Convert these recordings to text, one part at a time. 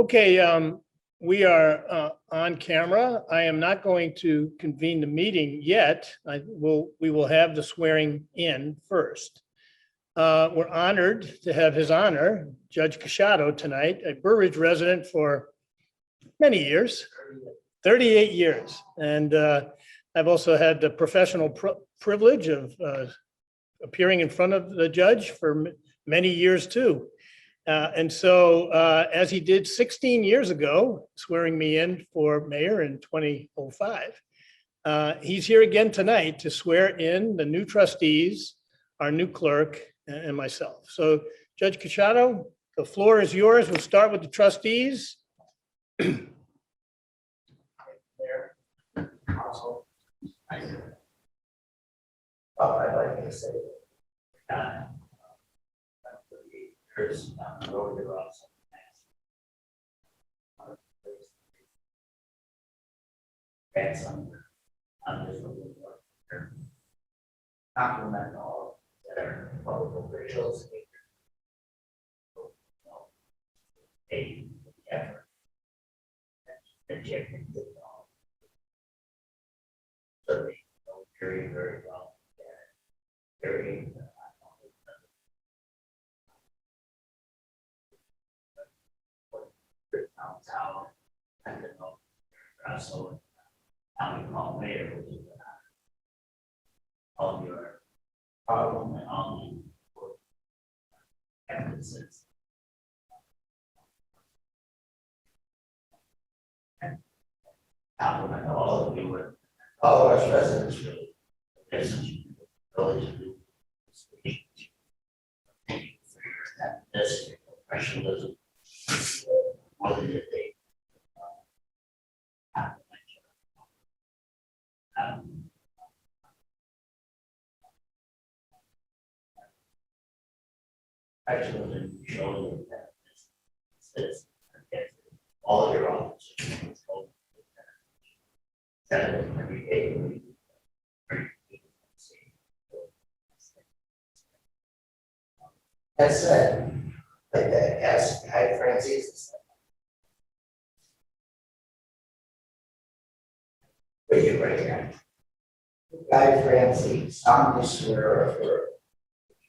Okay, we are on camera. I am not going to convene the meeting yet. We will have the swearing in first. We're honored to have His Honor, Judge Casciato tonight, a Burr Ridge resident for many years, 38 years. And I've also had the professional privilege of appearing in front of the judge for many years too. And so as he did 16 years ago, swearing me in for mayor in 2005, he's here again tonight to swear in the new trustees, our new clerk, and myself. So Judge Casciato, the floor is yours. We'll start with the trustees. I'd like to say years over the roads. And some unreasonable work. Compliment all that are public officials. Aid the effort. And checking it all. Certainly, very, very well. Very downtown and then also county hall mayor, which is all your problem and all the emphasis. And compliment all of you with all of our residents for the village of this professionalism. What did they actually showing that this all of your officers every day. That's like that as Guy Francis. Where you right here. Guy Francis, solemnly swear or affirm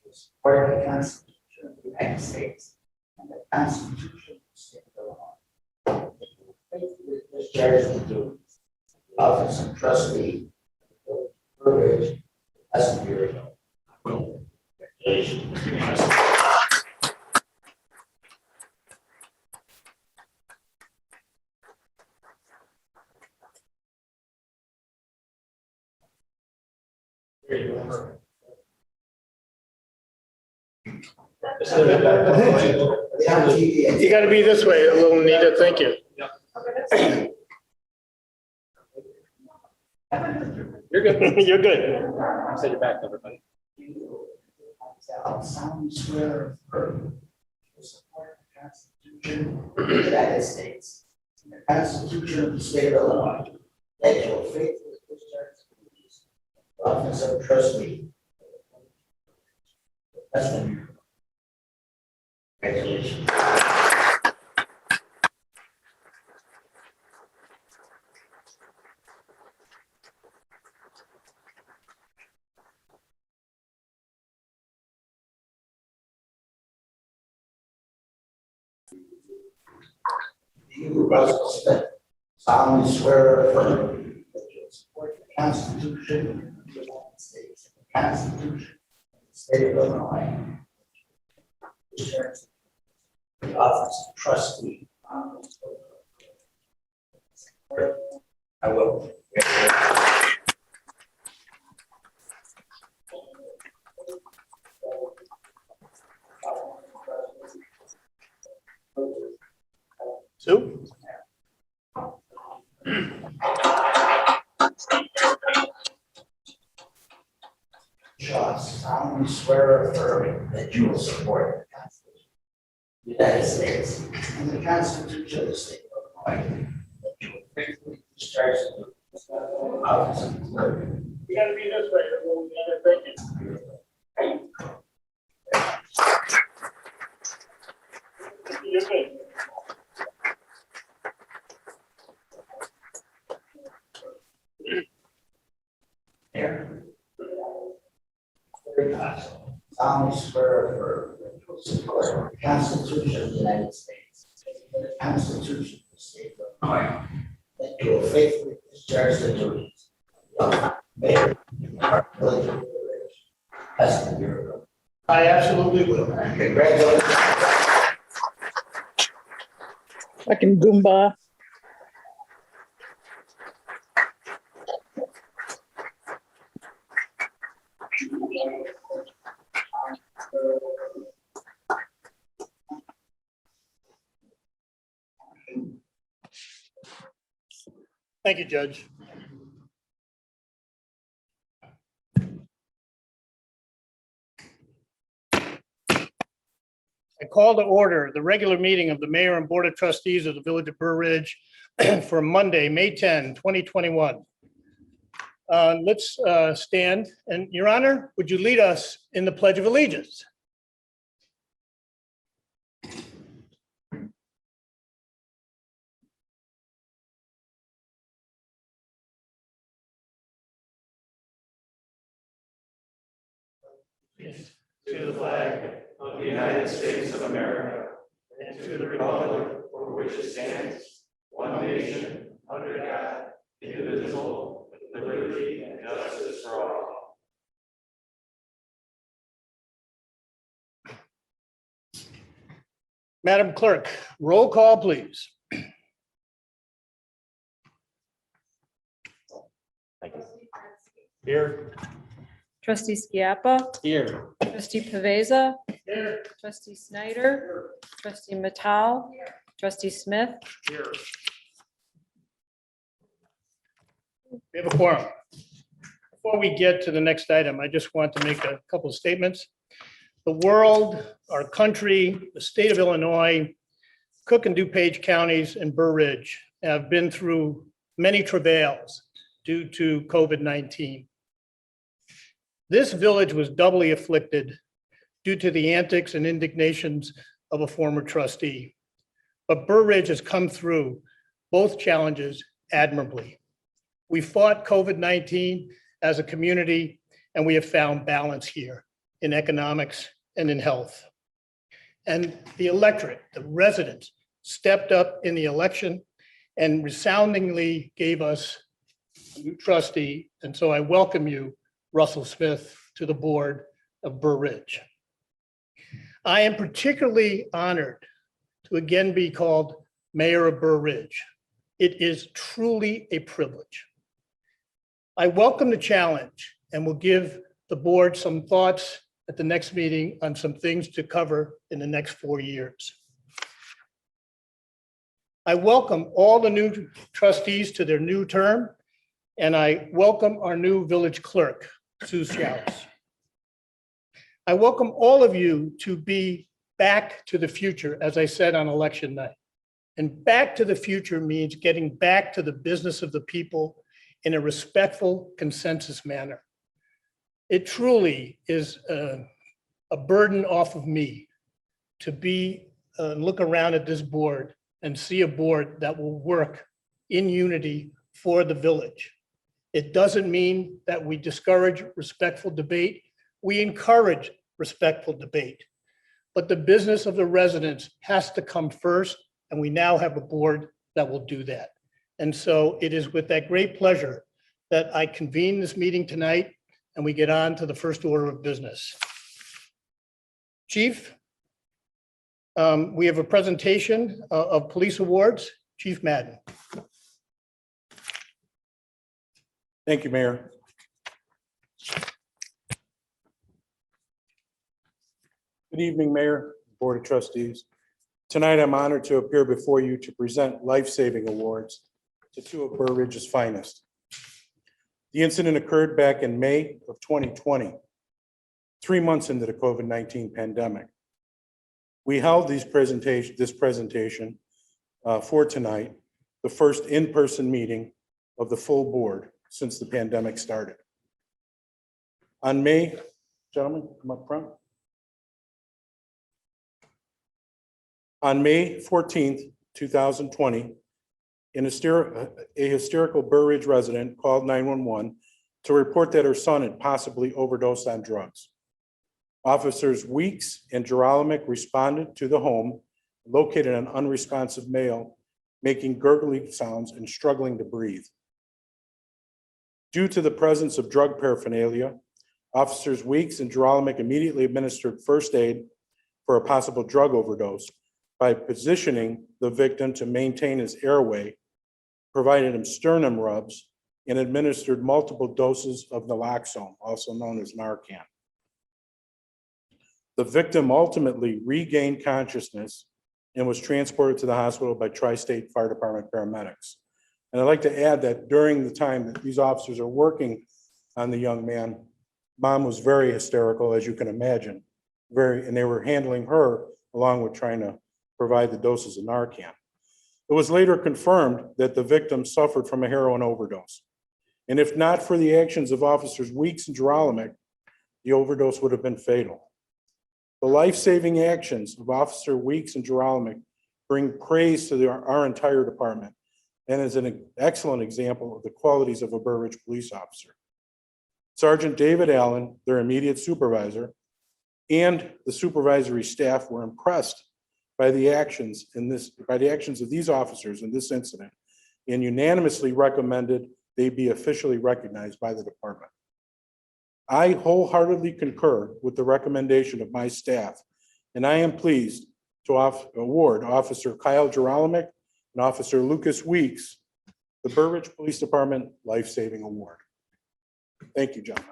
to support the Constitution of the United States and the Constitution of the State of Illinois. Faithfully discharge the duties of the office of trustee of Burr Ridge as a year ago. Congratulations. You got to be this way, a little Nita. Thank you. You're good. You're good. Set your back, everybody. I'll solemnly swear to support the Constitution of the United States and the Constitution of the State of Illinois, that you will faithfully discharge the duties of the office of trustee. That's the congratulations. You, Russell Smith, solemnly swear or affirm that you will support the Constitution of the United States and the Constitution of the State of Illinois. The office of trustee. I will. Sue? Shaw, solemnly swear or affirm that you will support the Constitution of the United States and the Constitution of the State of Illinois, that you will faithfully discharge the duties of the office of clerk. You got to be this way, a little Nita. Thank you. You're good. solemnly swear to support the Constitution of the United States, and the Constitution of the State of Illinois, that you will faithfully discharge the duties of mayor of the village of Burr Ridge as the bureau. I absolutely will. Congratulations. Fucking Goomba. Thank you, Judge. I call to order the regular meeting of the Mayor and Board of Trustees of the Village of Burr Ridge for Monday, May 10, 2021. Let's stand. And Your Honor, would you lead us in the Pledge of Allegiance? To the flag of the United States of America and to the republic for which it stands, one nation, under God, indivisible, with liberty and justice for all. Madam Clerk, roll call, please. Here. Trustee Schiappa, Here. trustee Pavesa, Here. trustee Snyder, trustee Matal, trustee Smith, Here. We have a quorum. Before we get to the next item, I just want to make a couple of statements. The world, our country, the state of Illinois, Cook and DuPage counties, and Burr Ridge have been through many travails due to COVID-19. This village was doubly afflicted due to the antics and indignations of a former trustee. But Burr Ridge has come through both challenges admirably. We fought COVID-19 as a community, and we have found balance here in economics and in health. And the electorate, the residents, stepped up in the election and resoundingly gave us a new trustee. And so I welcome you, Russell Smith, to the board of Burr Ridge. I am particularly honored to again be called Mayor of Burr Ridge. It is truly a privilege. I welcome the challenge and will give the board some thoughts at the next meeting on some things to cover in the next 4 years. I welcome all the new trustees to their new term, and I welcome our new village clerk, Sue Schaus. I welcome all of you to be back to the future, as I said on election night. And back to the future means getting back to the business of the people in a respectful consensus manner. It truly is a burden off of me to be look around at this board and see a board that will work in unity for the village. It doesn't mean that we discourage respectful debate. We encourage respectful debate. But the business of the residents has to come first, and we now have a board that will do that. And so it is with that great pleasure that I convene this meeting tonight, and we get on to the first order of business. Chief, we have a presentation of police awards. Chief Madden. Thank you, Mayor. Good evening, Mayor, Board of Trustees. Tonight, I'm honored to appear before you to present life-saving awards to two of Burr Ridge's finest. The incident occurred back in May of 2020, 3 months into the COVID-19 pandemic. We held this presentation for tonight, the first in-person meeting of the full board since the pandemic started. On May, gentlemen, come up front. On May 14th, 2020, a hysterical Burr Ridge resident called 911 to report that her son had possibly overdosed on drugs. Officers Weeks and Geralamick responded to the home, located an unresponsive male, making gurgling sounds and struggling to breathe. Due to the presence of drug paraphernalia, Officers Weeks and Geralamick immediately administered first aid for a possible drug overdose by positioning the victim to maintain his airway, provided him sternum rubs, and administered multiple doses of naloxone, also known as Narcan. The victim ultimately regained consciousness and was transported to the hospital by Tri-State Fire Department paramedics. And I'd like to add that during the time that these officers are working on the young man, Mom was very hysterical, as you can imagine, and they were handling her along with trying to provide the doses of Narcan. It was later confirmed that the victim suffered from a heroin overdose. And if not for the actions of Officers Weeks and Geralamick, the overdose would have been fatal. The life-saving actions of Officer Weeks and Geralamick bring praise to our entire department and is an excellent example of the qualities of a Burr Ridge police officer. Sergeant David Allen, their immediate supervisor, and the supervisory staff were impressed by the actions of these officers in this incident and unanimously recommended they be officially recognized by the department. I wholeheartedly concur with the recommendation of my staff, and I am pleased to award Officer Kyle Geralamick and Officer Lucas Weeks the Burr Ridge Police Department Life Saving Award. Thank you, gentlemen.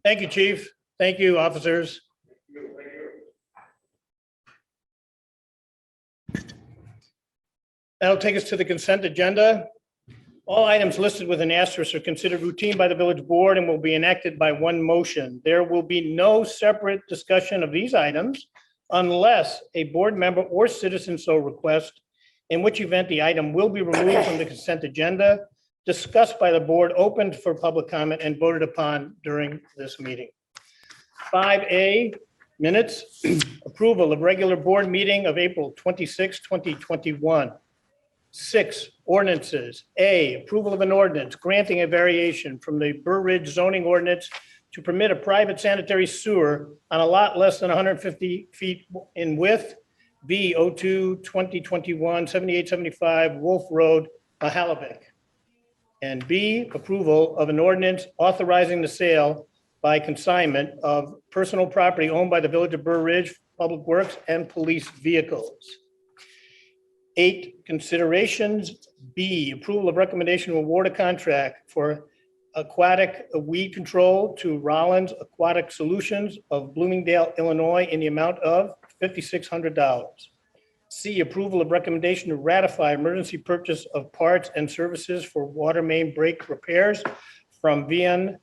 Thank you, Chief. Thank you, officers. That'll take us to the consent agenda. All items listed with an asterisk are considered routine by the village board and will be enacted by one motion. There will be no separate discussion of these items unless a board member or citizen so requests, in which event the item will be removed from the consent agenda, discussed by the board, opened for public comment, and voted upon during this meeting. 5A, minutes, approval of regular board meeting of April 26, 2021. 6, ordinances. A, approval of an ordinance granting a variation from the Burr Ridge zoning ordinance to permit a private sanitary sewer on a lot less than 150 feet in width. B, 02-2021-7875 Wolf Road, Mahalabic. And B, approval of an ordinance authorizing the sale by consignment of personal property owned by the Village of Burr Ridge, Public Works, and police vehicles. 8, considerations. B, approval of recommendation to award a contract for aquatic weed control to Rollins Aquatic Solutions of Bloomingdale, Illinois, in the amount of $5,600. C, approval of recommendation to ratify emergency purchase of parts and services for water main break repairs from VN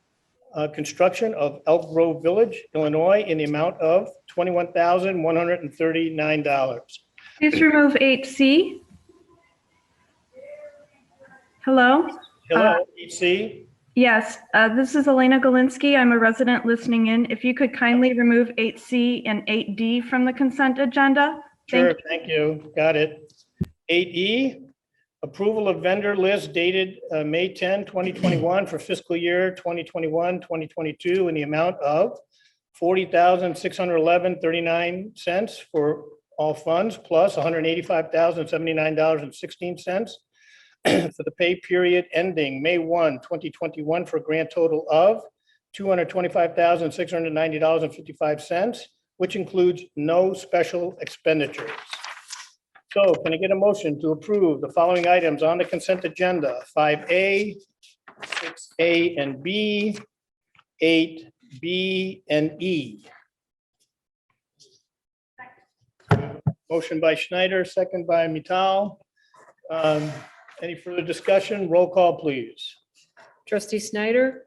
Construction of Elk Grove Village, Illinois, in the amount of $21,139. Please remove 8C. Hello? Hello, HC. Yes, this is Elena Galinsky. I'm a resident listening in. If you could kindly remove 8C and 8D from the consent agenda. Sure, thank you. Got it. 8E, approval of vendor list dated May 10, 2021 for fiscal year 2021-2022 in the amount of $40,611.39 for all funds, plus $185,079.16 for the pay period ending May 1, 2021 for a grand total of $225,690.55, which includes no special expenditures. So can I get a motion to approve the following items on the consent agenda? 5A, 6A and B, 8B and E. Motion by Schneider, second by Mittal. Any further discussion? Roll call, please. Trustee Snyder?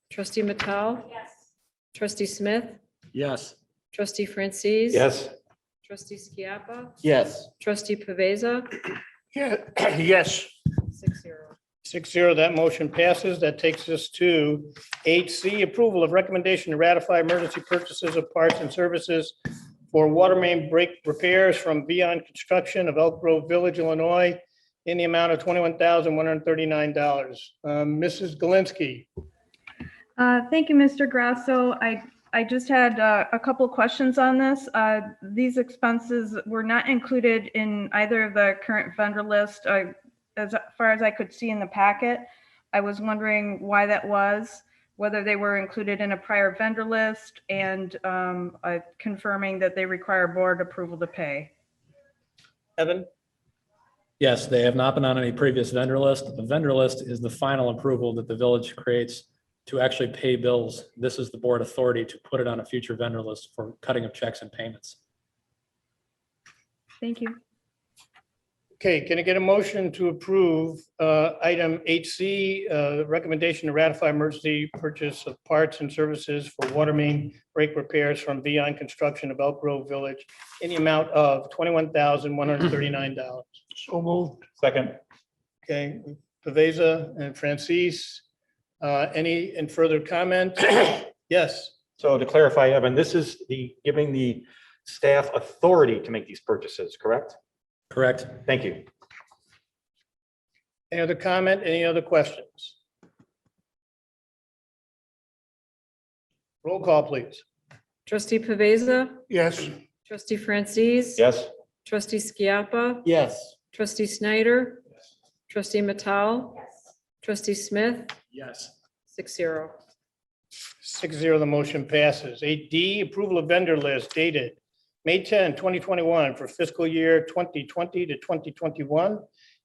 Trustee Mattal? Yes. Trustee Smith? Yes. Trustee Francis? Yes. Trustee Skiappa? Yes. Trustee Pavesa? Yeah, yes. 6-0. 6-0, that motion passes. That takes us to 8C, approval of recommendation to ratify emergency purchases of parts and services for water main break repairs from Beyond Construction of Elk Grove Village, Illinois, in the amount of $21,139. Mrs. Galinsky. Thank you, Mr. Grasso. I just had a couple questions on this. These expenses were not included in either of the current vendor list. As far as I could see in the packet, I was wondering why that was, whether they were included in a prior vendor list, and confirming that they require board approval to pay. Evan? Yes, they have not been on any previous vendor list. The vendor list is the final approval that the village creates to actually pay bills. This is the board authority to put it on a future vendor list for cutting of checks and payments. Thank you. Okay, can I get a motion to approve item 8C, recommendation to ratify emergency purchase of parts and services for water main break repairs from Beyond Construction of Elk Grove Village in the amount of $21,139? So moved. Second. Okay, Pavesa and Francis, any and further comment? Yes. So to clarify, Evan, this is giving the staff authority to make these purchases, correct? Correct. Thank you. Any other comment? Any other questions? Roll call, please. Trustee Pavesa? Yes. Trustee Francis? Yes. Trustee Skiappa? Yes. Trustee Snyder? Trustee Mattal? Yes. Trustee Smith? Yes. 6-0. 6-0, the motion passes. 8D, approval of vendor list dated May 10, 2021 for fiscal year 2020 to 2021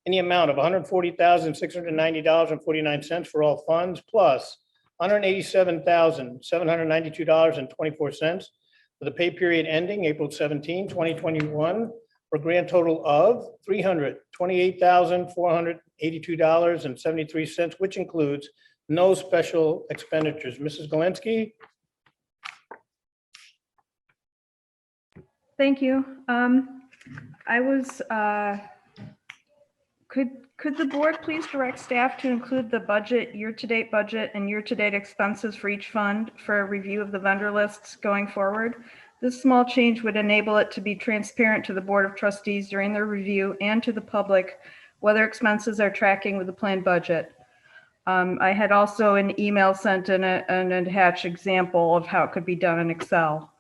in the amount of $140,690.49 for all funds, plus $187,792.24 for the pay period ending April 17, 2021, for a grand total of $328,482.73, which includes no special expenditures. Mrs. Galinsky? Thank you. I was, could the board please direct staff to include the budget, year-to-date budget and year-to-date expenses for each fund for a review of the vendor lists going forward? This small change would enable it to be transparent to the Board of Trustees during their review and to the public whether expenses are tracking with the planned budget. I had also an email sent in an attached example of how it could be done in Excel.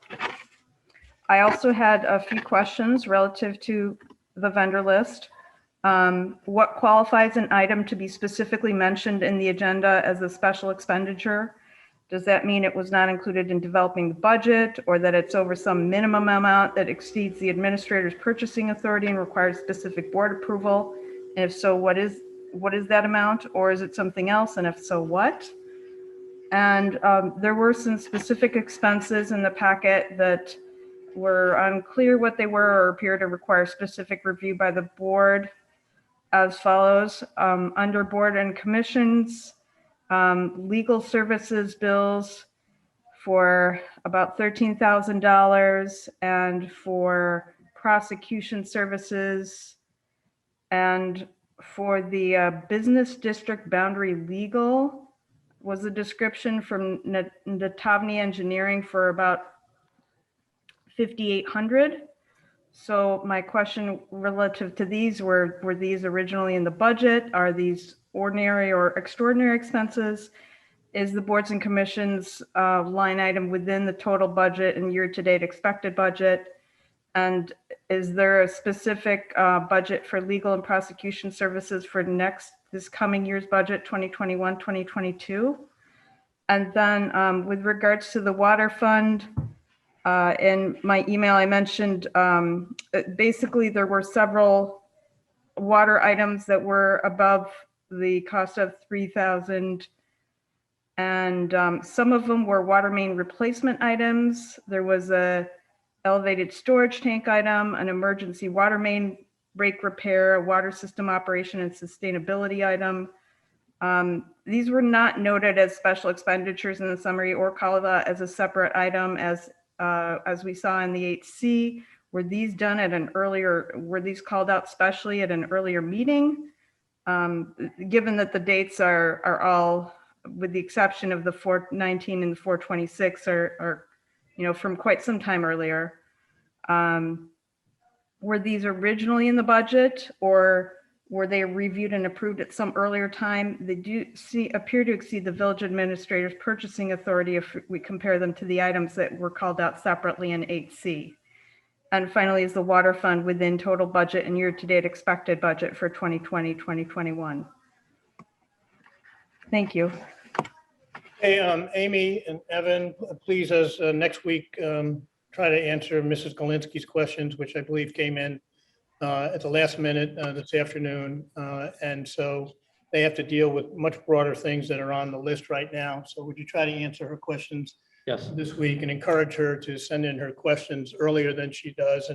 I also had a few questions relative to the vendor list. What qualifies an item to be specifically mentioned in the agenda as a special expenditure? Does that mean it was not included in developing the budget, or that it's over some minimum amount that exceeds the administrator's purchasing authority and requires specific board approval? And if so, what is that amount, or is it something else? And if so, what? And there were some specific expenses in the packet that were unclear what they were or appear to require specific review by the board as follows. Under board and commissions, legal services bills for about $13,000, and for prosecution services, and for the business district boundary legal was a description from Natavni Engineering for about $5,800. So my question relative to these were these originally in the budget? Are these ordinary or extraordinary expenses? Is the boards and commissions line item within the total budget and year-to-date expected budget? And is there a specific budget for legal and prosecution services for this coming year's budget, 2021, 2022? And then with regards to the water fund, in my email, I mentioned basically there were several water items that were above the cost of $3,000, and some of them were water main replacement items. There was a elevated storage tank item, an emergency water main brake repair, a water system operation and sustainability item. These were not noted as special expenditures in the summary or called out as a separate item as we saw in the 8C. Were these done at an earlier, were these called out specially at an earlier meeting? Given that the dates are all, with the exception of the 419 and the 426 are from quite some time earlier. Were these originally in the budget, or were they reviewed and approved at some earlier time? They do appear to exceed the village administrator's purchasing authority if we compare them to the items that were called out separately in 8C. And finally, is the water fund within total budget and year-to-date expected budget for 2020, 2021? Thank you. Hey, Amy and Evan, please, as next week, try to answer Mrs. Galinsky's questions, which I believe came in at the last minute this afternoon. And so they have to deal with much broader things that are on the list right now. So would you try to answer her questions Yes. this week and encourage her to send in her questions earlier than she does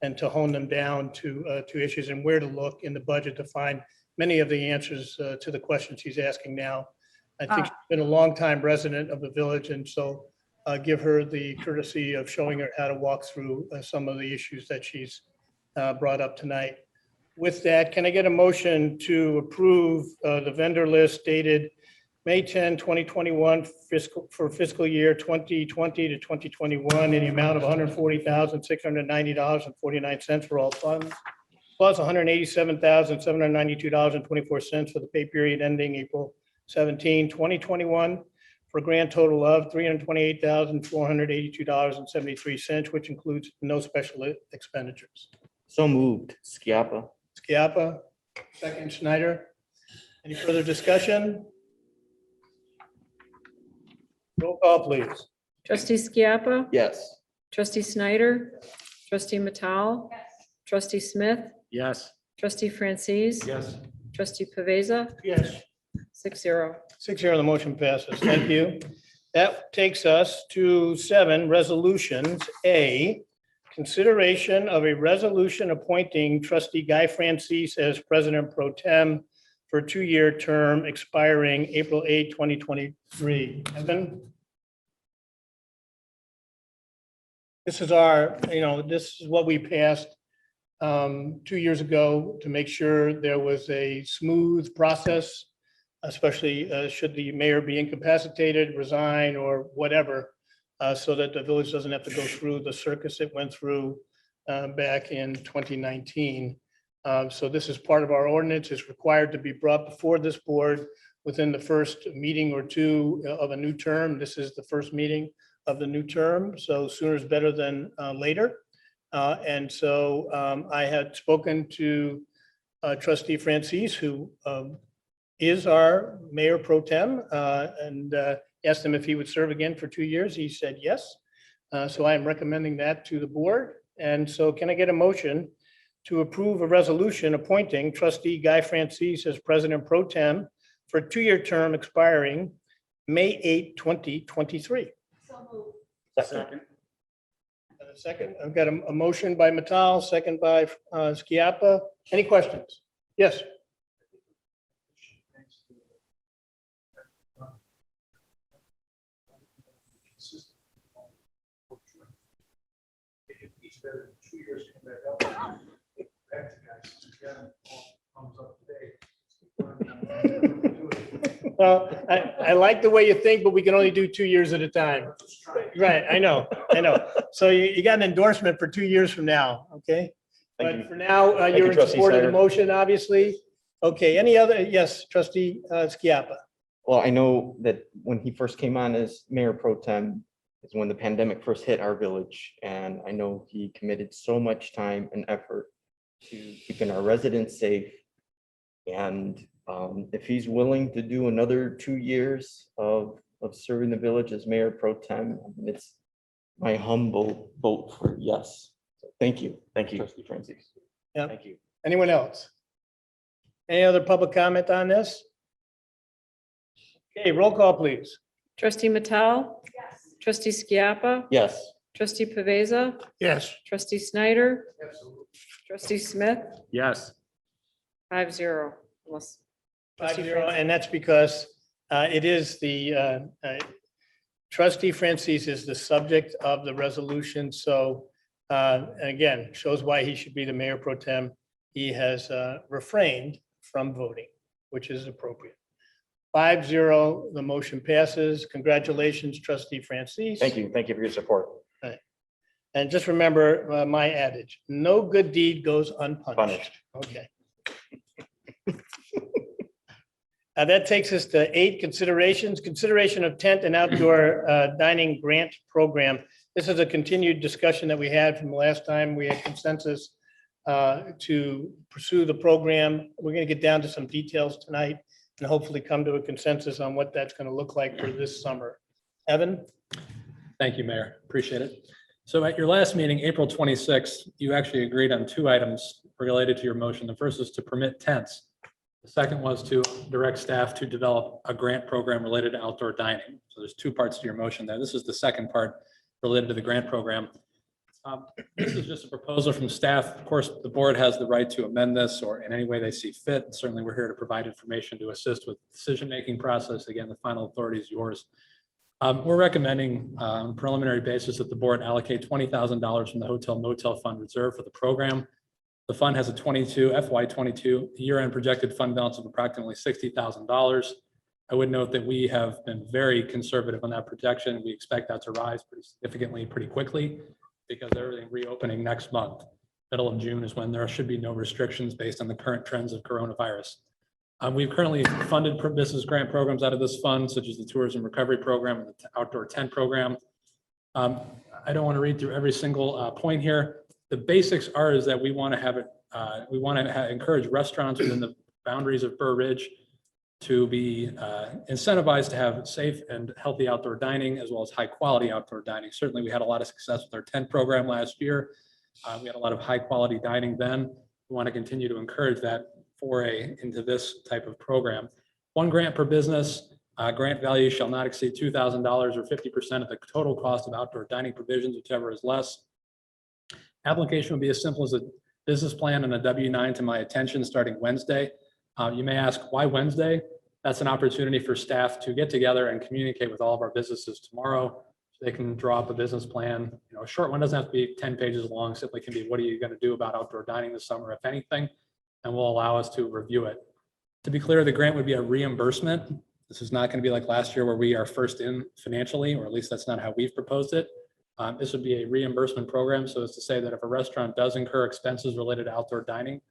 and to hone them down to issues and where to look in the budget to find many of the answers to the questions she's asking now. I think she's been a longtime resident of the village, and so give her the courtesy of showing her how to walk through some of the issues that she's brought up tonight. With that, can I get a motion to approve the vendor list dated May 10, 2021 for fiscal year 2020 to 2021 in the amount of $140,690.49 for all funds, plus $187,792.24 for the pay period ending April 17, 2021, for a grand total of $328,482.73, which includes no special expenditures. So moved. Schiappa. Schiappa, second Schneider. Any further discussion? Roll call, please. Trustee Skiappa. Yes. Trustee Snyder. Trustee Matal. Trustee Smith. Yes. Trustee Francis. Yes. Trustee Pavesa. Yes. 6-0. 6-0, the motion passes. Thank you. That takes us to 7 resolutions. A, consideration of a resolution appointing trustee Guy Francis as president pro tem for a 2-year term expiring April 8, 2023. Evan? This is this is what we passed 2 years ago to make sure there was a smooth process, especially should the mayor be incapacitated, resign, or whatever, so that the village doesn't have to go through the circus it went through back in 2019. So this is part of our ordinance. It's required to be brought before this board within the first meeting or two of a new term. This is the first meeting of the new term, so sooner is better than later. And so I had spoken to trustee Francis, who is our mayor pro tem, and asked him if he would serve again for 2 years. He said yes. So I am recommending that to the board. And so can I get a motion to approve a resolution appointing trustee Guy Francis as president pro tem for a 2-year term expiring May 8, 2023? Second. And a second, I've got a motion by Matal, second by Schiappa. Any questions? Yes. Well, I like the way you think, but we can only do 2 years at a time. Right, I know. So you got an endorsement for 2 years from now, okay? Thank you. But for now, Thank you're you, in trustee support of the Snyder. motion, obviously. Okay, any other, yes, trustee Schiappa. Well, I know that when he first came on as mayor pro tem is when the pandemic first hit our village. And I know he committed so much time and effort to keeping our residents safe. And if he's willing to do another 2 years of serving the village as mayor pro tem, it's my humble vote for yes. So thank you. Thank you. Trustee Francis. Yeah. Thank you. Anyone else? Any other public comment on this? Okay, roll call, please. Trustee Matal. Trustee Skiappa. Yes. Trustee Pavesa, Yes. trustee Snyder, trustee Smith, Yes. 5-0. Unless trustee 5-0, Francis- and that's because it is the trustee Francis is the subject of the resolution. So and again, shows why he should be the mayor pro tem. He has refrained from voting, which is appropriate. 5-0, the motion passes. Congratulations, trustee Francis. Thank you. Thank you for your support. And just remember my adage, no good deed goes unpunished. Punished. Okay. That takes us to 8 considerations. Consideration of tent and outdoor dining grant program. This is a continued discussion that we had from the last time. We had consensus to pursue the program. We're going to get down to some details tonight and hopefully come to a consensus on what that's going to look like for this summer. Evan? Thank you, Mayor. Appreciate it. So at your last meeting, April 26th, you actually agreed on 2 items related to your motion. The first is to permit tents. The second was to direct staff to develop a grant program related to outdoor dining. So there's 2 parts to your motion there. This is the second part related to the grant program. This is just a proposal from staff. Of course, the board has the right to amend this or in any way they see fit. Certainly, we're here to provide information to assist with decision-making process. Again, the final authority is yours. We're recommending on a preliminary basis that the board allocate $20,000 from the hotel motel fund reserved for the program. The fund has a FY22 year-end projected fund balance of approximately $60,000. I would note that we have been very conservative on that projection. We expect that to rise pretty significantly, pretty quickly, because everything reopening next month. Middle of June is when there should be no restrictions based on the current trends of coronavirus. We've currently funded business grant programs out of this fund, such as the tourism recovery program and the outdoor tent program. I don't want to read through every single point here. The basics are is that we want to have it. We want to encourage restaurants within the boundaries of Burr Ridge to be incentivized to have safe and healthy outdoor dining as well as high quality outdoor dining. Certainly, we had a lot of success with our tent program last year. We had a lot of high quality dining then. We want to continue to encourage that foray into this type of program. 1 grant per business. Grant value shall not exceed $2,000 or 50% of the total cost of outdoor dining provisions, whichever is less. Application would be as simple as a business plan and a W-9 to my attention starting Wednesday. You may ask, why Wednesday? That's an opportunity for staff to get together and communicate with all of our businesses tomorrow. So they can draw up a business plan. A short one doesn't have to be 10 pages long. Simply can be, what are you going to do about outdoor dining this summer, if anything? And will allow us to review it. To be clear, the grant would be a reimbursement. This is not going to be like last year where we are first in financially, or at least that's not how we've proposed it. This would be a reimbursement program. So as to say that if a restaurant does incur expenses related to outdoor dining,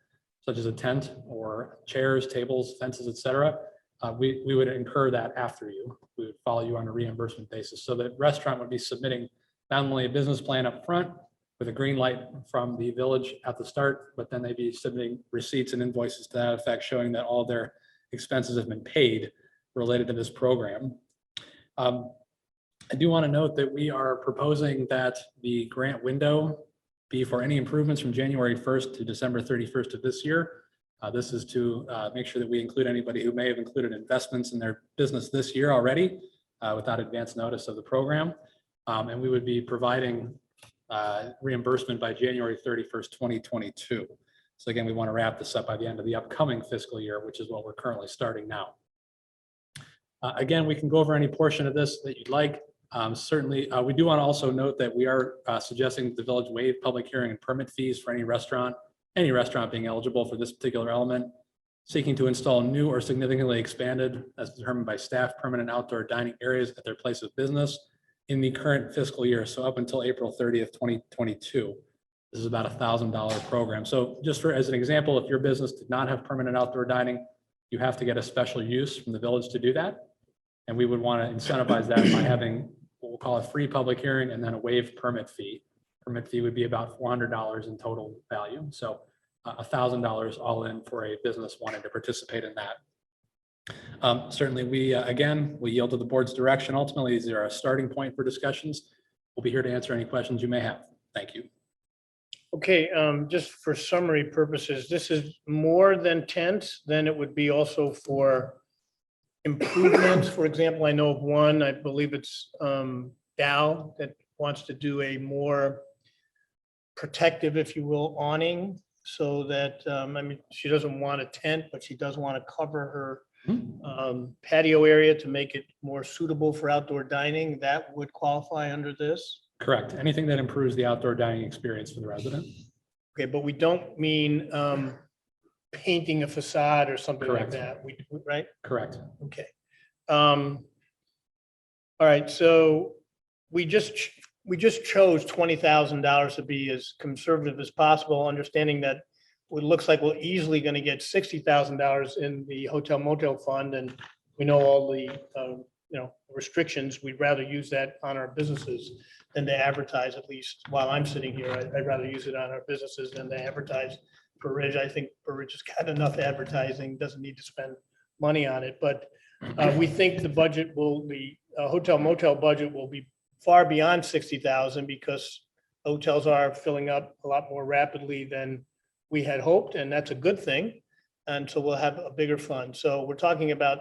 such as a tent or chairs, tables, fences, et cetera, we would incur that after you. We would follow you on a reimbursement basis. So the restaurant would be submitting not only a business plan up front with a green light from the village at the start, but then they'd be submitting receipts and invoices to that effect, showing that all their expenses have been paid related to this program. I do want to note that we are proposing that the grant window be for any improvements from January 1st to December 31st of this year. This is to make sure that we include anybody who may have included investments in their business this year already without advance notice of the program. And we would be providing reimbursement by January 31st, 2022. So again, we want to wrap this up by the end of the upcoming fiscal year, which is what we're currently starting now. Again, we can go over any portion of this that you'd like. Certainly, we do want to also note that we are suggesting that the village waive public hearing and permit fees for any restaurant being eligible for this particular element, seeking to install new or significantly expanded, as determined by staff, permanent outdoor dining areas at their place of business in the current fiscal year. So up until April 30th, 2022. This is about a $1,000 program. So just as an example, if your business did not have permanent outdoor dining, you have to get a special use from the village to do that. And we would want to incentivize that by having what we'll call a free public hearing and then a waived permit fee. Permit fee would be about $400 in total value. So $1,000 all in for a business wanting to participate in that. Certainly, we yield to the board's direction. Ultimately, these are a starting point for discussions. We'll be here to answer any questions you may have. Thank you. Okay, just for summary purposes, this is more than tents, then it would be also for improvements. For example, I know of one, I believe it's Dow, that wants to do a more protective, if you will, awning, so that, I mean, she doesn't want a tent, but she does want to cover her patio area to make it more suitable for outdoor dining. That would qualify under this. Correct. Anything that improves the outdoor dining experience for the resident. Okay, but we don't mean painting a facade or something like Correct. that, right? Correct. Okay. All right, so we just chose $20,000 to be as conservative as possible, understanding that it looks like we're easily going to get $60,000 in the hotel motel fund, and we know all the restrictions. We'd rather use that on our businesses than to advertise. At least while I'm sitting here, I'd rather use it on our businesses than to advertise for Ridge. I think for Ridge has got enough advertising, doesn't need to spend money on it. But we think the budget the hotel motel budget will be far beyond 60,000 because hotels are filling up a lot more rapidly than we had hoped, and that's a good thing. And so we'll have a bigger fund. So we're talking about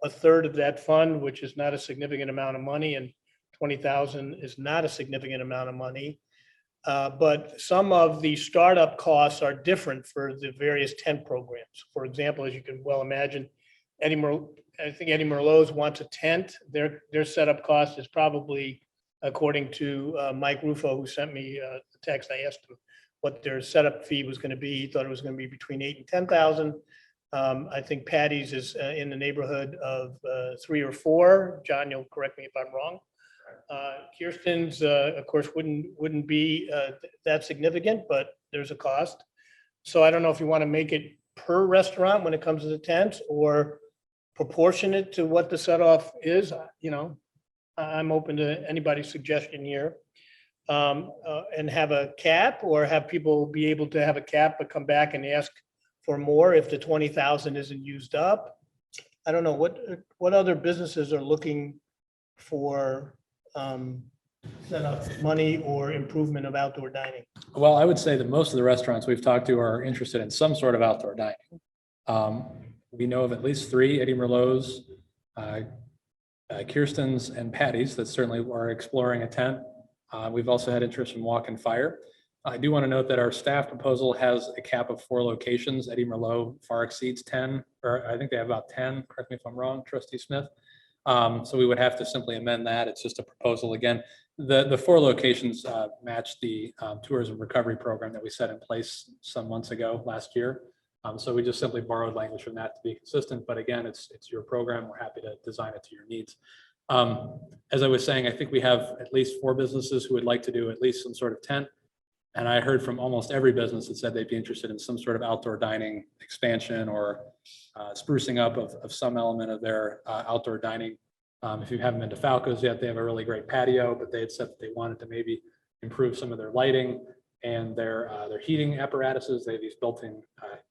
a third of that fund, which is not a significant amount of money, and 20,000 is not a significant amount of money. But some of the startup costs are different for the various tent programs. For example, as you can well imagine, I think Eddie Merlot's wants a tent. Their setup cost is probably, according to Mike Rufo, who sent me a text, I asked him what their setup fee was going to be. He thought it was going to be between 8,000 and 10,000. I think Patty's is in the neighborhood of 3 or 4. John, you'll correct me if I'm wrong. Kirsten's, of course, wouldn't be that significant, but there's a cost. So I don't know if you want to make it per restaurant when it comes to the tents or proportionate to what the set off is. I'm open to anybody's suggestion here. And have a cap, or have people be able to have a cap but come back and ask for more if the 20,000 isn't used up. I don't know what other businesses are looking for set up money or improvement of outdoor dining. Well, I would say that most of the restaurants we've talked to are interested in some sort of outdoor dining. We know of at least 3, Eddie Merlot's, Kirsten's, and Patty's that certainly are exploring a tent. We've also had interest in Walk and Fire. I do want to note that our staff proposal has a cap of 4 locations. Eddie Merlot far exceeds 10, or I think they have about 10. Correct me if I'm wrong, Trustee Smith. So we would have to simply amend that. It's just a proposal. Again, the 4 locations match the tourism recovery program that we set in place some months ago last year. So we just simply borrowed language from that to be consistent. But again, it's your program. We're happy to design it to your needs. As I was saying, I think we have at least 4 businesses who would like to do at least some sort of tent. And I heard from almost every business that said they'd be interested in some sort of outdoor dining expansion or sprucing up of some element of their outdoor dining. If you haven't been to Falco's yet, they have a really great patio, but they had said that they wanted to maybe improve some of their lighting and their heating apparatuses. They have these built-in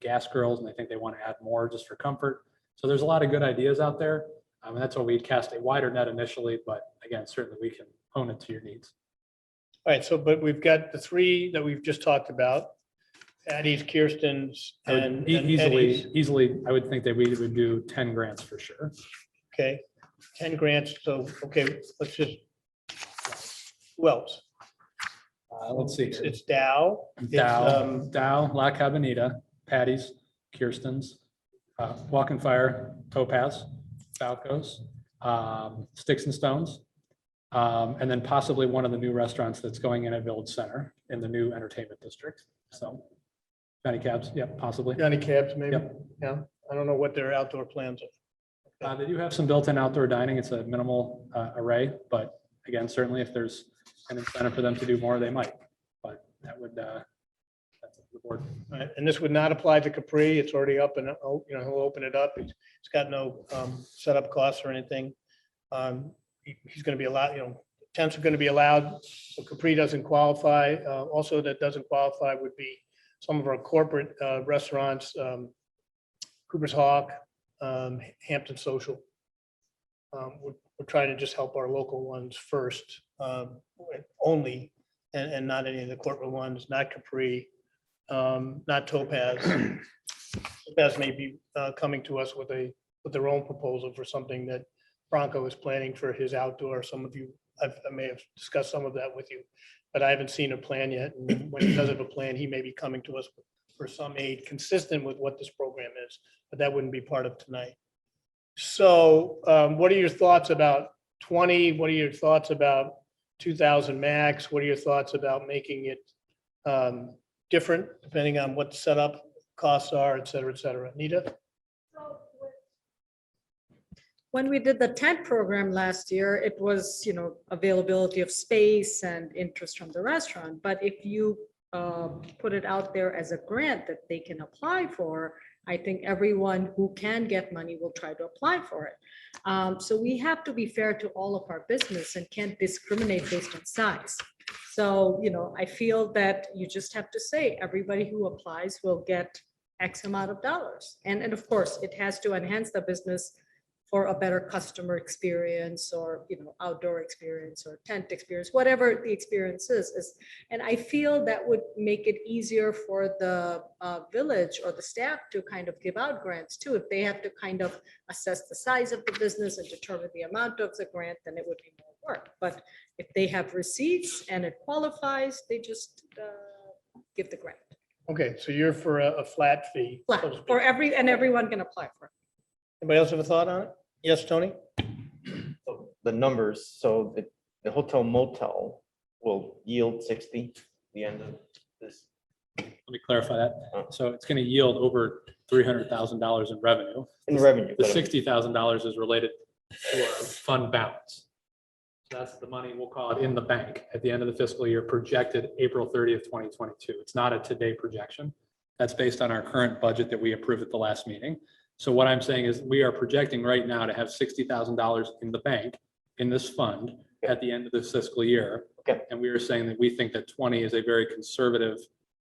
gas grills, and they think they want to add more just for comfort. So there's a lot of good ideas out there. And that's why we'd cast a wider net initially, but again, certainly we can hone it to your needs. All right, so, but we've got the 3 that we've just talked about, Patty's, Kirsten's, I would and easily, Eddie's. I would think that we would do 10 grants for sure. Okay, 10 grants, so, okay, let's just, who else? Let's see. It's Dow. Dow, La Cabanita, Patty's, Kirsten's, Walk and Fire, Topaz, Falco's, Sticks and Stones, and then possibly one of the new restaurants that's going in at Village Center in the new entertainment district. So Johnny Cabs, yep, possibly. Johnny Cabs, maybe. Yep. Yeah, I don't know what their outdoor plans are. They do have some built-in outdoor dining. It's a minimal array, but again, certainly if there's an incentive for them to do more, they might. But that would, that's up to the board. All right, and this would not apply to Capri. It's already up and, he'll open it up. It's got no setup costs or anything. He's going to be allowed, tents are going to be allowed. So Capri doesn't qualify. Also, that doesn't qualify would be some of our corporate restaurants, Cooper's Hawk, Hampton Social. We're trying to just help our local ones first, only, and not any of the corporate ones, not Capri, not Topaz. Topaz may be coming to us with their own proposal for something that Bronco is planning for his outdoor. Some of you I may have discussed some of that with you, but I haven't seen a plan yet. And when he does have a plan, he may be coming to us for some aid consistent with what this program is, but that wouldn't be part of tonight. So what are your thoughts about 20? What are your thoughts about 2,000 max? What are your thoughts about making it different depending on what setup costs are, et cetera, et cetera? Anita? When we did the tent program last year, it was, availability of space and interest from the restaurant. But if you put it out there as a grant that they can apply for, I think everyone who can get money will try to apply for it. So we have to be fair to all of our business and can't discriminate based on size. So, I feel that you just have to say everybody who applies will get X amount of dollars. And of course, it has to enhance the business for a better customer experience or, outdoor experience or tent experience, whatever the experience is. And I feel that would make it easier for the village or the staff to kind of give out grants too. If they have to kind of assess the size of the business and determine the amount of the grant, then it would be more work. But if they have receipts and it qualifies, they just give the grant. Okay, so you're for a flat fee. so to Flat speak. for everyone can apply for it. Anybody else have a thought on it? Yes, Tony? The numbers, so the hotel motel will yield 60 at the end of this. Let me clarify that. So it's going to yield over $300,000 in revenue. In revenue. The but I mean, $60,000 is related to our fund balance. So that's the money, we'll call it in the bank at the end of the fiscal year, projected April 30th, 2022. It's not a today projection. That's based on our current budget that we approved at the last meeting. So what I'm saying is we are projecting right now to have $60,000 in the bank in this fund at the end of this fiscal year. Okay. And we are saying that we think that 20 is a very conservative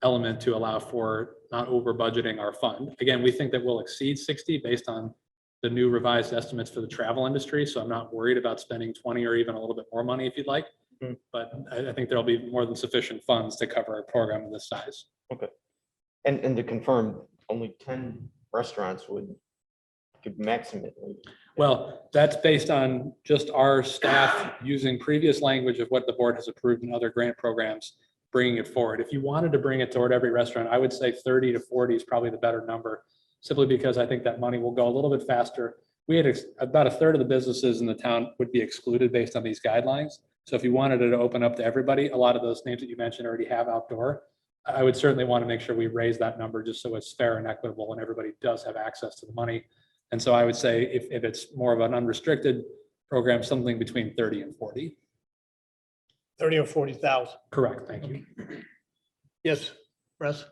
element to allow for not over budgeting our fund. Again, we think that we'll exceed 60 based on the new revised estimates for the travel industry. So I'm not worried about spending 20 or even a little bit more money if you'd like. Mhm. But I think there'll be more than sufficient funds to cover a program of this size. Okay. And to confirm, only 10 restaurants could maximally. Well, that's based on just our staff using previous language of what the board has approved in other grant programs, bringing it forward. If you wanted to bring it toward every restaurant, I would say 30 to 40 is probably the better number, simply because I think that money will go a little bit faster. We had about a third of the businesses in the town would be excluded based on these guidelines. So if you wanted it to open up to everybody, a lot of those names that you mentioned already have outdoor. I would certainly want to make sure we raise that number just so it's fair and equitable and everybody does have access to the money. And so I would say if it's more of an unrestricted program, something between 30 and 40. 30 or 40,000. Correct, thank you. Yes, Russ?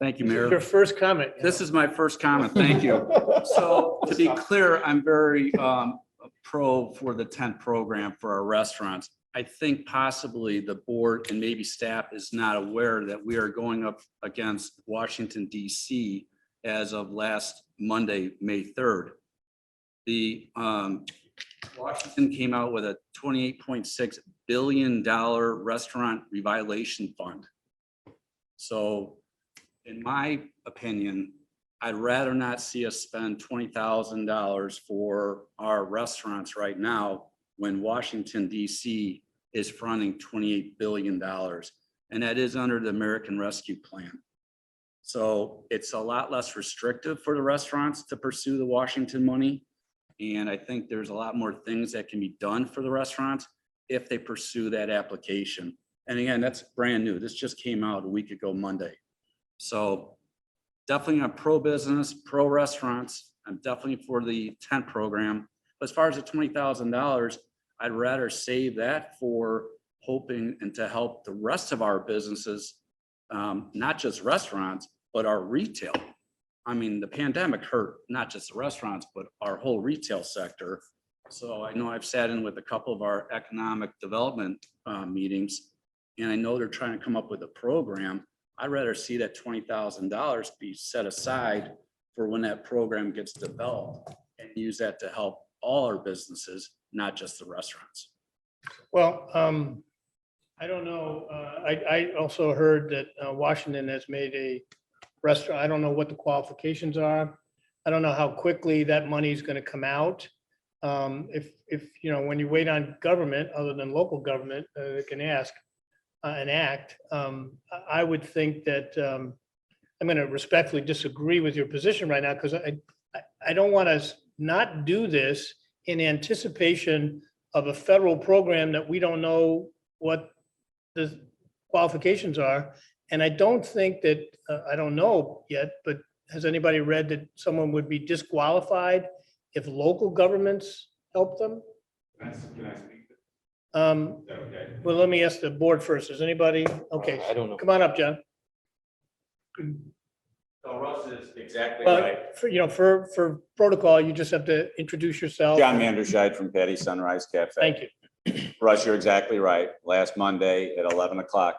Thank you, This is Mayor. your first comment. This is my first comment. Thank you. So to be clear, I'm very pro for the tent program for our restaurants. I think possibly the board and maybe staff is not aware that we are going up against Washington, DC as of last Monday, May 3rd. The Washington came out with a $28.6 billion restaurant revitalization fund. So in my opinion, I'd rather not see us spend $20,000 for our restaurants right now when Washington, DC is fronting $28 billion. And that is under the American Rescue Plan. So it's a lot less restrictive for the restaurants to pursue the Washington money. And I think there's a lot more things that can be done for the restaurants if they pursue that application. And again, that's brand new. This just came out a week ago, Monday. So definitely I'm pro business, pro restaurants. I'm definitely for the tent program. But as far as the $20,000, I'd rather save that for hoping and to help the rest of our businesses, not just restaurants, but our retail. I mean, the pandemic hurt not just the restaurants, but our whole retail sector. So I know I've sat in with a couple of our economic development meetings, and I know they're trying to come up with a program. I'd rather see that $20,000 be set aside for when that program gets developed and use that to help all our businesses, not just the restaurants. Well, I don't know. I also heard that Washington has made a restaurant. I don't know what the qualifications are. I don't know how quickly that money is going to come out. If, you know, when you wait on government, other than local government, that can enact, I would think that, I'm going to respectfully disagree with your position right now, because I don't want to not do this in anticipation of a federal program that we don't know what the qualifications are. And I don't think that, I don't know yet, but has anybody read that someone would be disqualified if local governments help them? Can I speak? Um, Is that okay? Well, let me ask the board first. Is anybody? Okay, I don't know. come on up, John. So Russ is exactly Well, right. for protocol, you just have to introduce yourself. John Manderscheid from Patty Sunrise Cafe. Thank you. Russ, you're exactly right. Last Monday at 11 o'clock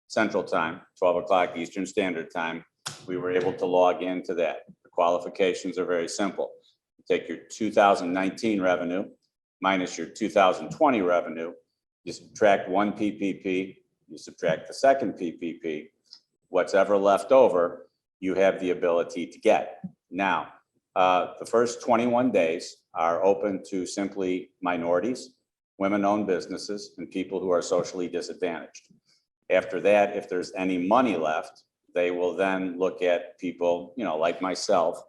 Central Time, 12 o'clock Eastern Standard Time, we were able to log into that. The qualifications are very simple. You take your 2019 revenue minus your 2020 revenue, you subtract one PPP, you subtract the second PPP, what's ever left over, you have the ability to get. Now, the first 21 days are open to simply minorities, women-owned businesses, and people who are socially disadvantaged. After that, if there's any money left, they will then look at people, you know, like myself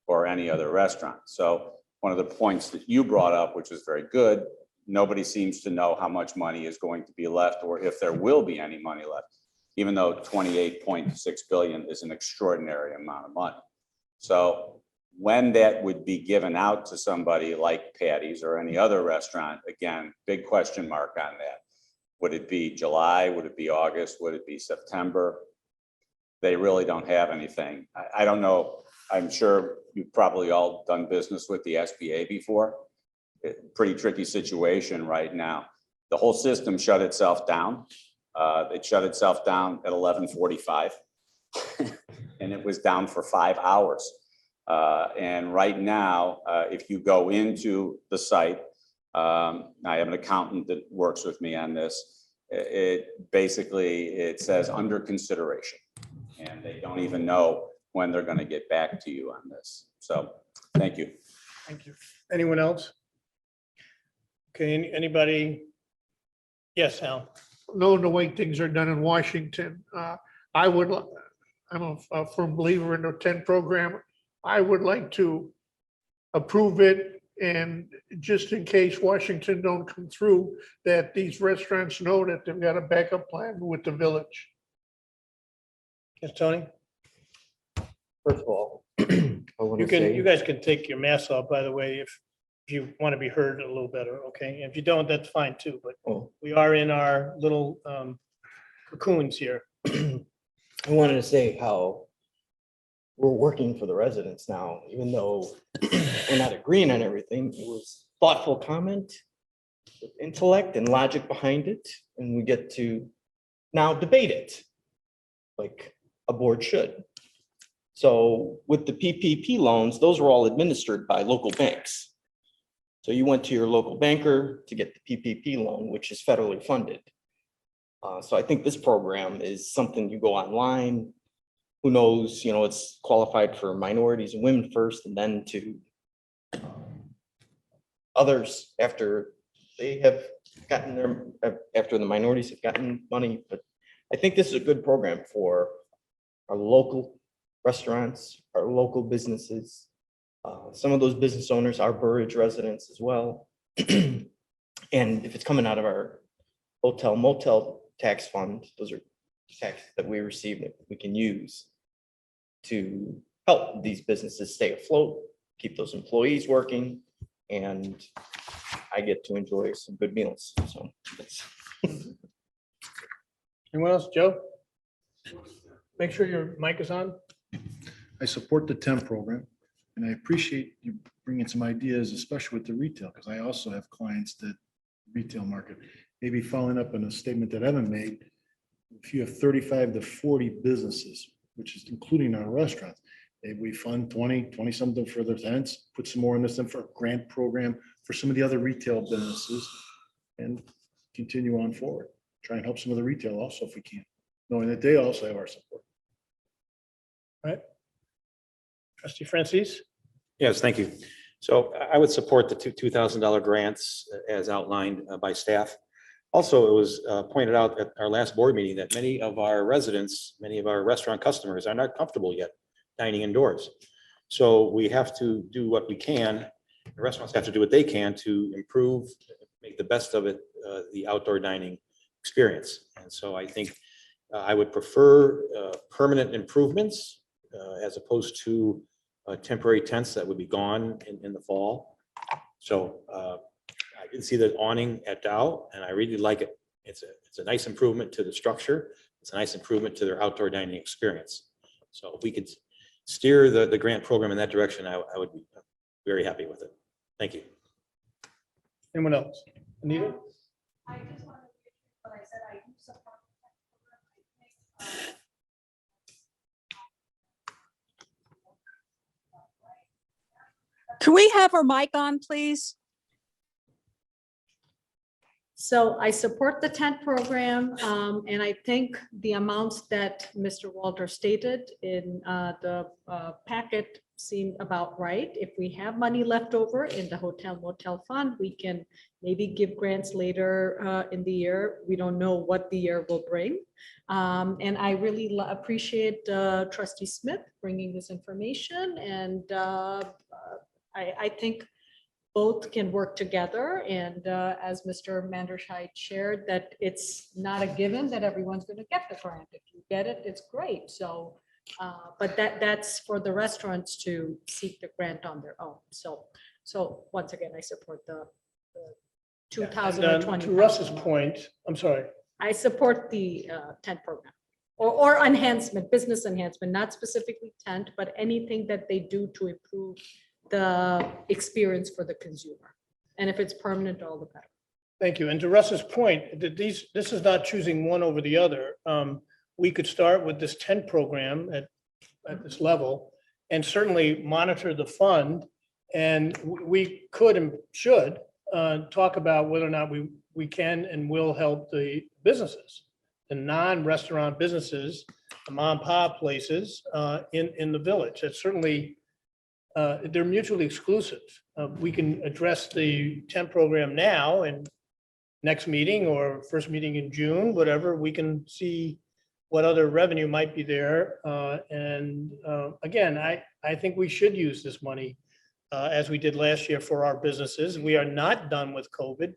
or any other restaurant. So one of the points that you brought up, which was very good, nobody seems to know how much money is going to be left or if there will be any money left, even though 28.6 billion is an extraordinary amount of money. So when that would be given out to somebody like Patty's or any other restaurant, again, big question mark on that. Would it be July? Would it be August? Would it be September? They really don't have anything. I don't know. I'm sure you've probably all done business with the SBA before. Pretty tricky situation right now. The whole system shut itself down. It shut itself down at 11:45 and it was down for 5 hours. And right now, if you go into the site, I have an accountant that works with me on this. It says under consideration, and they don't even know when they're going to get back to you on this. So, thank you. Thank you. Anyone else? Okay, anybody? Yes, Al. Knowing the way things are done in Washington, I'm a firm believer in the 10 program. I would like to approve it, and just in case Washington don't come through, that these restaurants know that they've got a backup plan with the village. Yes, Tony? First of all, I want You to can, say. you guys can take your masks off, by the way, if you want to be heard a little better, okay? If you don't, that's fine too, but Oh. we are in our little cocoons here. I wanted to say how we're working for the residents now, even though we're not agreeing on everything. It was thoughtful comment, with intellect and logic behind it, and we get to now debate it like a board should. So with the PPP loans, those were all administered by local banks. So you went to your local banker to get the PPP loan, which is federally funded. So I think this program is something you go online. Who knows, you know, it's qualified for minorities and women first, and then to others after they have gotten after the minorities have gotten money. But I think this is a good program for our local restaurants, our local businesses. Some of those business owners are Burridge residents as well. And if it's coming out of our hotel motel tax fund, those are taxes that we receive that we can use to help these businesses stay afloat, keep those employees working, and I get to enjoy some good meals. So that's Anyone else, Joe? Make sure your mic is on. I support the 10 program, and I appreciate you bringing some ideas, especially with the retail, because I also have clients that retail market. Maybe following up on a statement that Evan made, if you have 35 to 40 businesses, which is including our restaurants, maybe we fund 20 something for the tenants, put some more in this for a grant program for some of the other retail businesses, and continue on forward. Try and help some of the retail also if we can, knowing that they also have our support. All right. Trustee Francis? Yes, thank you. So I would support the $2,000 grants as outlined by staff. Also, it was pointed out at our last board meeting that many of our residents, many of our restaurant customers are not comfortable yet dining indoors. So we have to do what we can. The restaurants have to do what they can to improve, make the best of it, the outdoor dining experience. And so I think I would prefer permanent improvements as opposed to temporary tents that would be gone in the fall. So I did see the awning at Dow, and I really like it. It's a nice improvement to the structure. It's a nice improvement to their outdoor dining experience. So if we could steer the grant program in that direction, I would be very happy with it. Thank you. Anyone else? Anita? I just wanted to get what I said. I do support the program. Can we have our mic on, please? So I support the tent program, and I think the amounts that Mr. Walter stated in the packet seem about right. If we have money left over in the hotel motel fund, we can maybe give grants later in the year. We don't know what the year will bring. And I really appreciate Trustee Smith bringing this information, and I think both can work together. And as Mr. Manderscheid shared, that it's not a given that everyone's going to get the grant. If you get it, it's great. So, but that's for the restaurants to seek the grant on their own. So once again, I support the 2020. To Russ's point, I'm sorry. I support the tent program or enhancement, business enhancement, not specifically tent, but anything that they do to improve the experience for the consumer. And if it's permanent, all the better. Thank you. And to Russ's point, that this is not choosing one over the other. We could start with this tent program at this level and certainly monitor the fund. And we could and should talk about whether or not we can and will help the businesses, the non-restaurant businesses, the mom and pop places in the village. It's certainly, they're mutually exclusive. We can address the tent program now and next meeting or first meeting in June, whatever, we can see what other revenue might be there. And again, I think we should use this money as we did last year for our businesses. We are not done with COVID.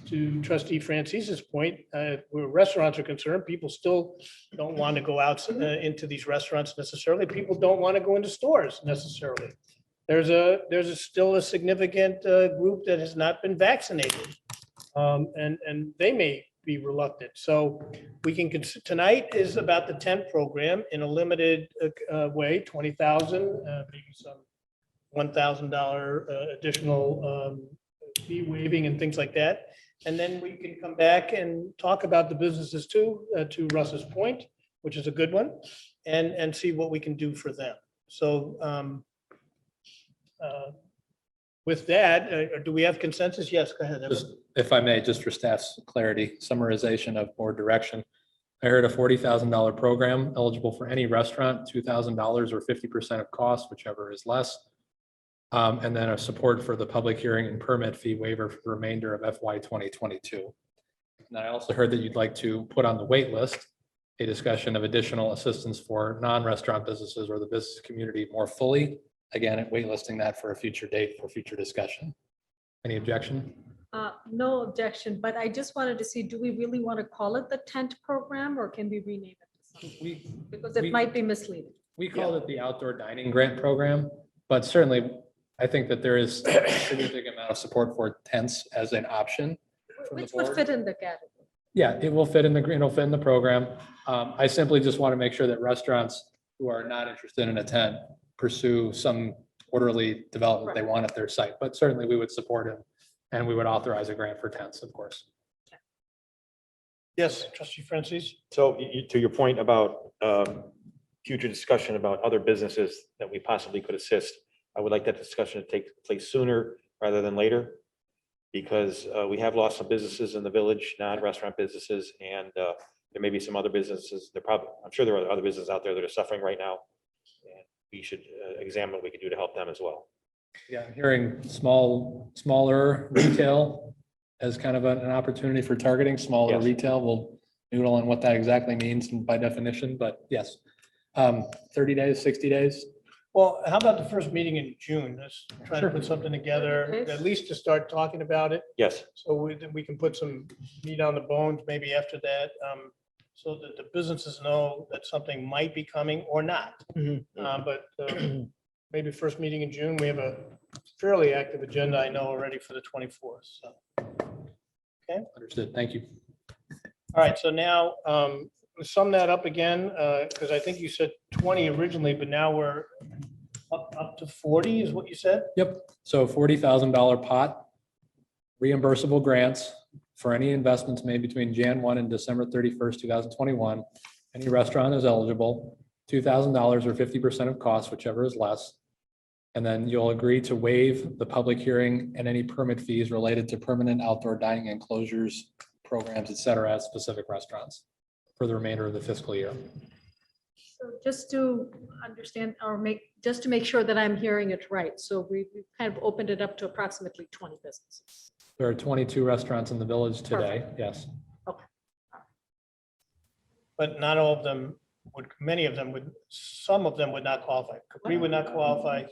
To Trustee Francis's point, where restaurants are concerned, people still don't want to go out into these restaurants necessarily. People don't want to go into stores necessarily. There's still a significant group that has not been vaccinated, and they may be reluctant. So we can tonight is about the tent program in a limited way, 20,000, maybe some $1,000 additional fee waiving and things like that. And then we can come back and talk about the businesses too, to Russ's point, which is a good one, and see what we can do for them. So with that, do we have consensus? Yes, go ahead. Just, if I may, just for staff's clarity, summarization of board direction. I heard a $40,000 program eligible for any restaurant, $2,000 or 50% of cost, whichever is less. And then a support for the public hearing and permit fee waiver for the remainder of FY 2022. And I also heard that you'd like to put on the wait list a discussion of additional assistance for non-restaurant businesses or the business community more fully. Again, waitlisting that for a future date for future discussion. Any objection? No objection, but I just wanted to see, do we really want to call it the tent program or can we rename it to something? Because it might be misleading. We called it the outdoor dining grant program, but certainly I think that there is a significant amount of support for tents as an option. Which would fit in the category. Yeah, it will fit in it'll fit in the program. I simply just want to make sure that restaurants who are not interested in a tent pursue some orderly development they want at their site, but certainly we would support it and we would authorize a grant for tents, of course. Yes, Trustee Francis. So to your point about future discussion about other businesses that we possibly could assist, I would like that discussion to take place sooner rather than later, because we have lost some businesses in the village, non-restaurant businesses, and there may be some other businesses. I'm sure there are other businesses out there that are suffering right now. And we should examine what we can do to help them as well. Yeah, I'm hearing smaller retail as kind of an opportunity for targeting smaller Yes. retail. We'll noodle on what that exactly means by definition, but yes. 30 days, 60 days. Well, how about the first meeting in June? Let's try to Sure. put something together, Okay. at least to start talking about it. Yes. So we can put some meat on the bones maybe after that, so that the businesses know that something might be coming or not. But maybe first meeting in June, we have a fairly active agenda, I know already for the 24th. So, Understood. Thank you. all right, so now sum that up again, because I think you said 20 originally, but now we're up to 40 is what you said? Yep. So $40,000 pot, reimbursable grants for any investments made between Jan 1 and December 31st, 2021. Any restaurant is eligible, $2,000 or 50% of costs, whichever is less. And then you'll agree to waive the public hearing and any permit fees related to permanent outdoor dining enclosures, programs, et cetera, at specific restaurants for the remainder of the fiscal year. So just to understand just to make sure that I'm hearing it right. So we've kind of opened it up to approximately 20 businesses. There are 22 restaurants in the village today. Yes. But not all of them many of them some of them would not qualify. Capri would not qualify.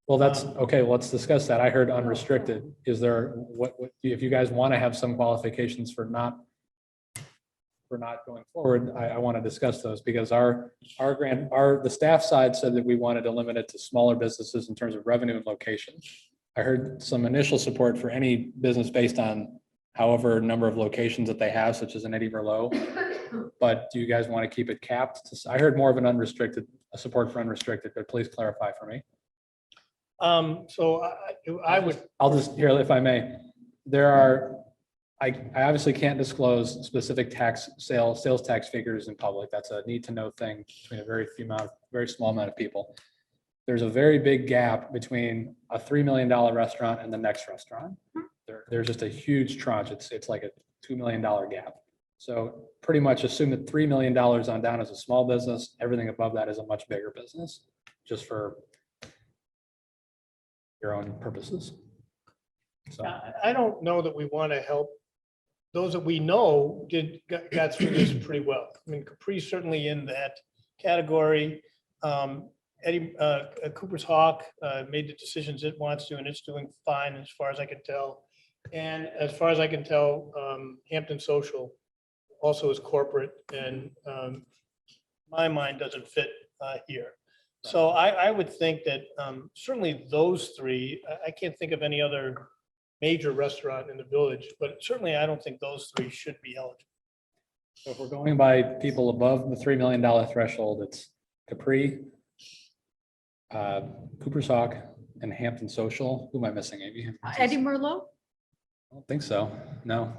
Well, that's okay. Let's discuss that. I heard unrestricted. Is there, what if you guys want to have some qualifications for not going forward, I want to discuss those because the staff side said that we wanted to limit it to smaller businesses in terms of revenue and location. I heard some initial support for any business based on however number of locations that they have, such as an Eddie Merlot. But do you guys want to keep it capped? I heard more of a support for unrestricted, but please clarify for me. So I would, I'll just, here, if I may, I obviously can't disclose specific sales tax figures in public. That's a need to know thing between a very small amount of people. There's a very big gap between a $3 million restaurant and the next restaurant. There's just a huge tranche. It's like a $2 million gap. So pretty much assume that $3 million on down is a small business. Everything above that is a much bigger business, just for your own purposes. So I don't know that we want to help those that we know got through this pretty well. I mean, Capri's certainly in that category. Eddie Cooper's Hawk made the decisions it wants to, and it's doing fine as far as I can tell. And as far as I can tell, Hampton Social also is corporate, and my mind doesn't fit here. So I would think that certainly those three, I can't think of any other major restaurant in the village, but certainly I don't think those three should be eligible. So if we're going by people above the $3 million threshold, it's Capri, Cooper's Hawk, and Hampton Social. Who am I missing, Amy? Eddie Merlot? I don't think so. No.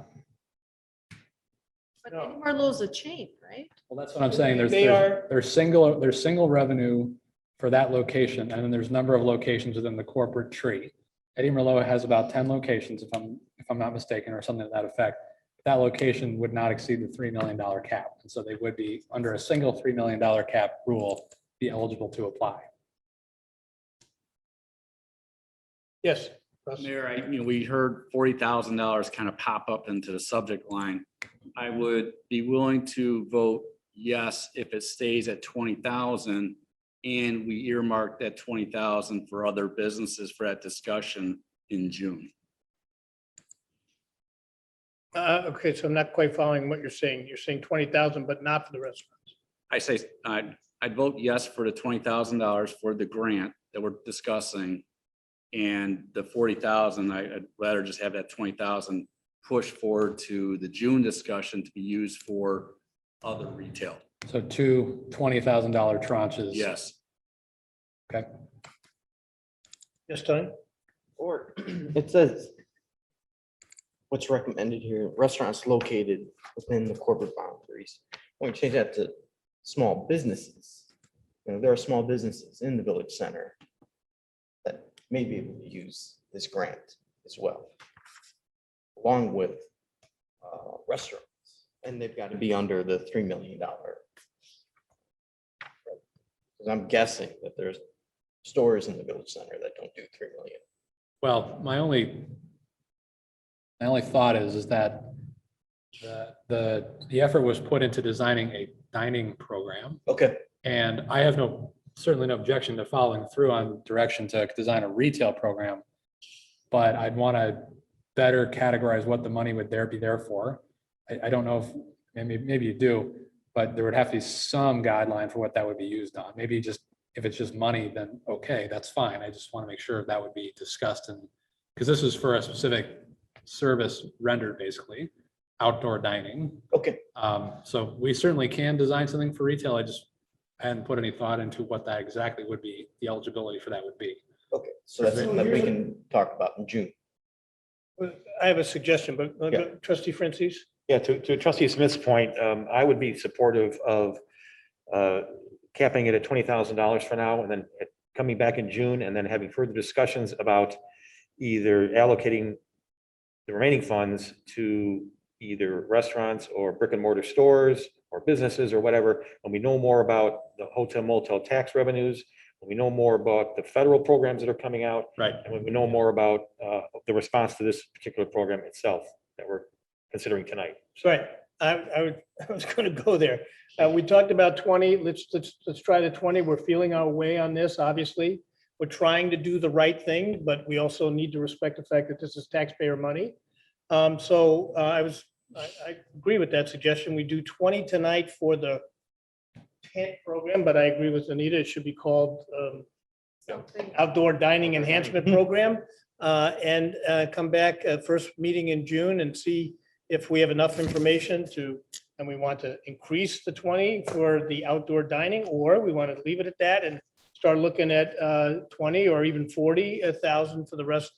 But Eddie Merlot's a chain, right? Well, that's what I'm saying. There's single revenue for that location, and then there's a number of locations within the corporate tree. Eddie Merlot has about 10 locations, if I'm not mistaken, or something to that effect. That location would not exceed the $3 million cap, and so they would be under a single $3 million cap rule, be eligible to apply. Yes. Mayor, we heard $40,000 kind of pop up into the subject line. I would be willing to vote yes if it stays at 20,000 and we earmark that 20,000 for other businesses for that discussion in June. Okay, so I'm not quite following what you're saying. You're saying 20,000, but not for the restaurants. I say I'd vote yes for the $20,000 for the grant that we're discussing. And the 40,000, I'd rather just have that 20,000 pushed forward to the June discussion to be used for other retail. So two $20,000 tranches. Yes. Okay. Yes, Tony? Or it says what's recommended here, restaurants located within the corporate boundaries. When we change that to small businesses, there are small businesses in the village center that may be able to use this grant as well, along with restaurants, and they've got to be under the $3 million. Because I'm guessing that there's stores in the village center that don't do 3 million. Well, my only thought is that the effort was put into designing a dining program. Okay. And I have certainly no objection to following through on direction to design a retail program. But I'd want to better categorize what the money would be there for. I don't know if, maybe you do, but there would have to be some guideline for what that would be used on. Maybe just, if it's just money, then okay, that's fine. I just want to make sure that would be discussed, and because this is for a specific service rendered, basically, outdoor dining. Okay. So we certainly can design something for retail. I hadn't put any thought into what that exactly would be, the eligibility for that would be. Okay, so that's something that we can talk about in June. I have a suggestion, but Yeah. trustee Francis? Yeah, to trustee Smith's point, I would be supportive of capping it at $20,000 for now, and then coming back in June and then having further discussions about either allocating the remaining funds to either restaurants or brick and mortar stores or businesses or whatever. When we know more about the hotel motel tax revenues, when we know more about the federal programs that are coming out, Right. and when we know more about the response to this particular program itself that we're considering tonight. Right, I was going to go there. We talked about 20, let's try the 20. We're feeling our way on this, obviously. We're trying to do the right thing, but we also need to respect the fact that this is taxpayer money. So I agree with that suggestion. We do 20 tonight for the tent program, but I agree with Anita, it should be called Outdoor Dining Enhancement Program. And come back first meeting in June and see if we have enough information and we want to increase the 20 for the outdoor dining, or we want to leave it at that and start looking at 20 or even 40,000 for the rest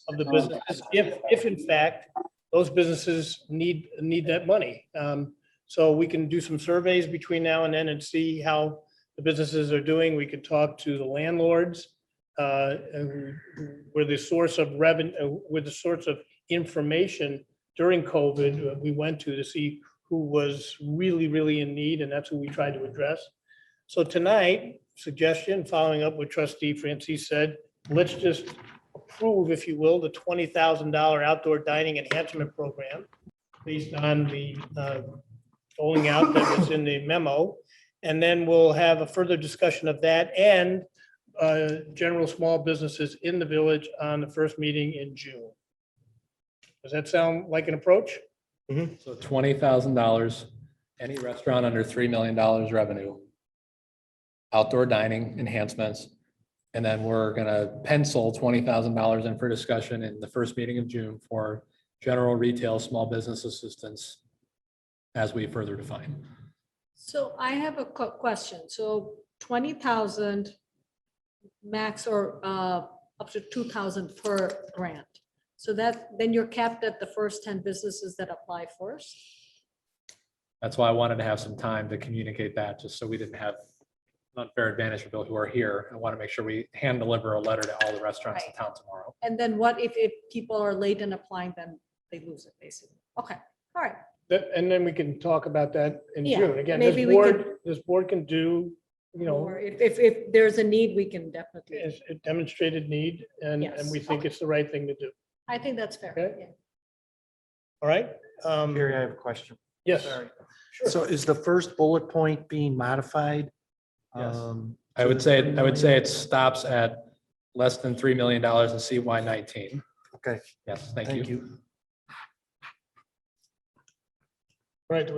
of the businesses, if in fact those businesses need that money. So we can do some surveys between now and then and see how the businesses are doing. We can talk to the landlords, who were the source of revenue, were the source of information during COVID. We went to see who was really, really in need, and that's who we tried to address. So tonight, suggestion, following up what trustee Francis said, let's just approve, if you will, the $20,000 outdoor dining enhancement program based on the rolling out that was in the memo. And then we'll have a further discussion of that and general small businesses in the village on the first meeting in June. Does that sound like an approach? So $20,000, any restaurant under $3 million revenue, outdoor dining enhancements, and then we're gonna pencil $20,000 in for discussion in the first meeting of June for general retail, small business assistance as we further define. So I have a question. So 20,000 max or up to 2,000 per grant. So then you're capped at the first 10 businesses that apply first? That's why I wanted to have some time to communicate that, just so we didn't have an unfair advantage for people who are here. I want to make sure we hand deliver a letter to all the restaurants in town tomorrow. And then what if people are late in applying, then they lose it basically? Okay, all right. And then we can talk about that in Yeah, June. Again, maybe we this board can do, Or if there's a need, we can definitely, is a demonstrated need, and Yes. we think it's the right thing to do. I think that's fair. Okay. Yeah. All right? Gary, I have a question. Yes. Sorry. Sure. So is the first bullet point being modified? Yes. Um, I would say it stops at less than $3 million in CY 19. Okay, Yes, thank thank you. you. Right,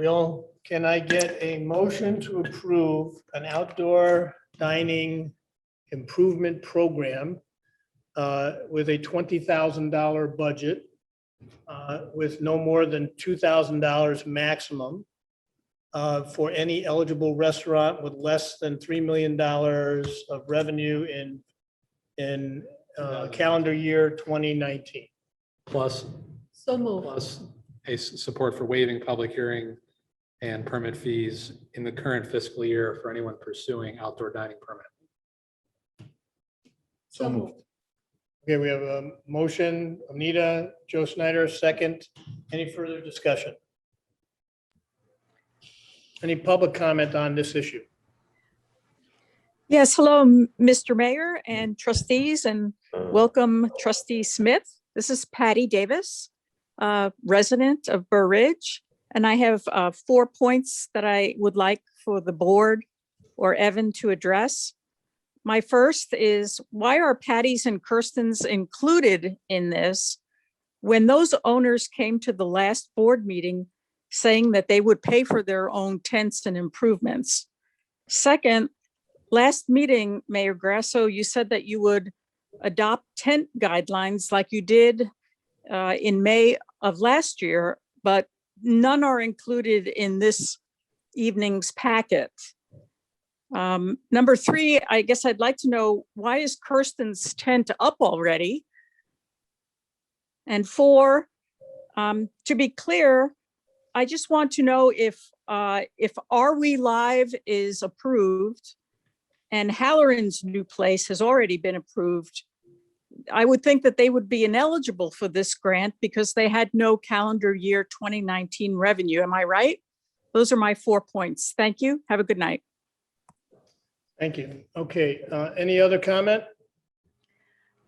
can I get a motion to approve an outdoor dining improvement program with a $20,000 budget with no more than $2,000 maximum for any eligible restaurant with less than $3 million of revenue in calendar year 2019. Plus So move. a support for waiving public hearing and permit fees in the current fiscal year for anyone pursuing outdoor dining permit. So moved. Okay, we have a motion, Anita, Joe Snyder, second. Any further discussion? Any public comment on this issue? Yes, hello, Mr. Mayor and trustees, and welcome trustee Smith. This is Patty Davis, resident of Burr Ridge, and I have 4 points that I would like for the board or Evan to address. My first is, why are Patty's and Kirsten's included in this when those owners came to the last board meeting saying that they would pay for their own tents and improvements? Second, last meeting, Mayor Grasso, you said that you would adopt tent guidelines like you did in May of last year, but none are included in this evening's packet. Number 3, I guess I'd like to know, why is Kirsten's tent up already? And 4, to be clear, I just want to know if Are We Live is approved and Halloran's new place has already been approved, I would think that they would be ineligible for this grant because they had no calendar year 2019 revenue. Am I right? Those are my 4 points. Thank you. Have a good night. Thank you. Okay, any other comment?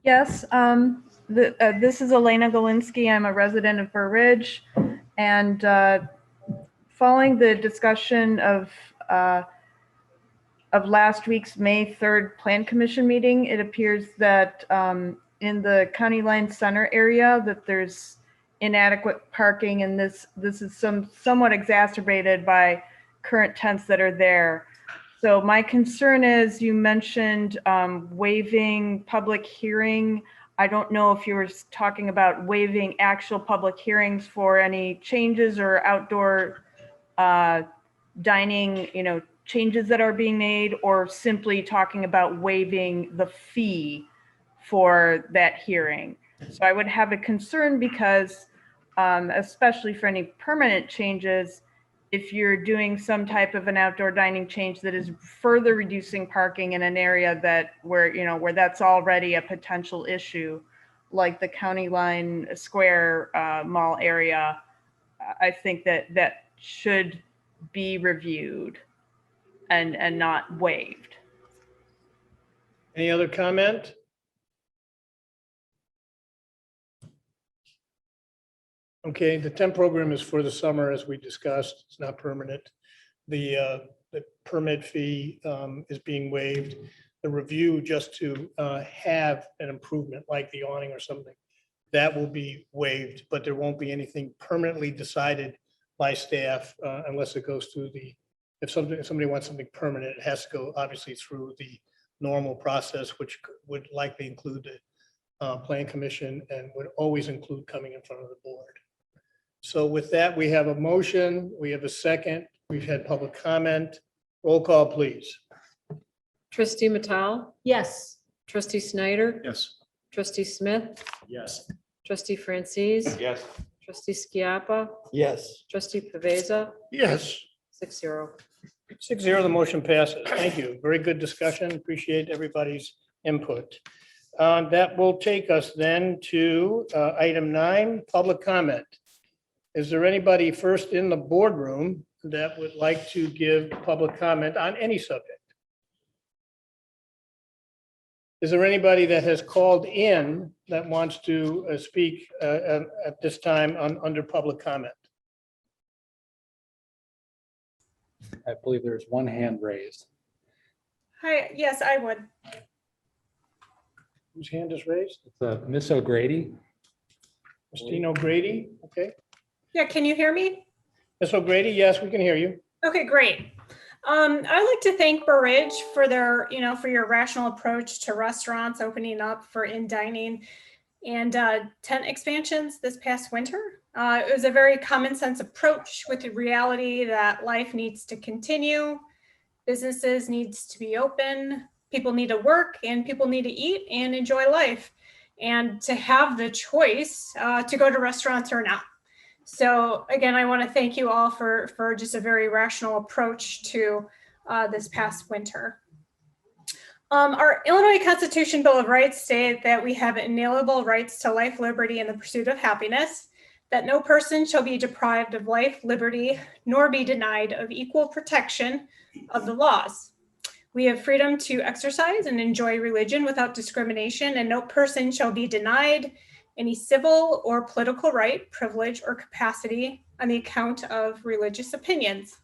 Yes, this is Elena Galinsky. I'm a resident of Burr Ridge, and following the discussion of last week's May 3rd Plan Commission meeting, it appears that in the County Line Center area that there's inadequate parking, and this is somewhat exacerbated by current tents that are there. So my concern is, you mentioned waiving public hearing. I don't know if you were talking about waiving actual public hearings for any changes or outdoor dining, changes that are being made, or simply talking about waiving the fee for that hearing. So I would have a concern because, especially for any permanent changes, if you're doing some type of an outdoor dining change that is further reducing parking in an area where that's already a potential issue, like the County Line Square mall area, I think that should be reviewed and not waived. Any other comment? Okay, the temp program is for the summer, as we discussed. It's not permanent. The permit fee is being waived. The review, just to have an improvement like the awning or something, that will be waived, but there won't be anything permanently decided by staff unless it goes through if somebody wants something permanent, it has to go obviously through the normal process, which would likely include the Plan Commission and would always include coming in front of the board. So with that, we have a motion, we have a second, we've had public comment. Roll call, please. Trustee Mattal? Yes. Trustee Snyder? Yes. Trustee Smith? Yes. Trustee Francis? Yes. Trustee Skiappa? Yes. Trustee Pavesa? Yes. 6-0. 6-0, the motion passes. Thank you. Very good discussion. Appreciate everybody's input. That will take us then to item 9, public comment. Is there anybody first in the boardroom that would like to give public comment on any subject? Is there anybody that has called in that wants to speak at this time under public comment? I believe there's one hand raised. Hi, yes, I would. Whose hand is raised? It's Miss O'Grady. Christine O'Grady, okay. Yeah, can you hear me? Ms. O'Grady, yes, we can hear you. Okay, great. I'd like to thank Burr Ridge for their, for your rational approach to restaurants opening up for in dining and tent expansions this past winter. It was a very common sense approach with the reality that life needs to continue, businesses needs to be open, people need to work, and people need to eat and enjoy life, and to have the choice to go to restaurants or not. So again, I want to thank you all for just a very rational approach to this past winter. Our Illinois Constitution Bill of Rights state that we have inalienable rights to life, liberty, and the pursuit of happiness, that no person shall be deprived of life, liberty, nor be denied of equal protection of the laws. We have freedom to exercise and enjoy religion without discrimination, and no person shall be denied any civil or political right, privilege, or capacity on the account of religious opinions.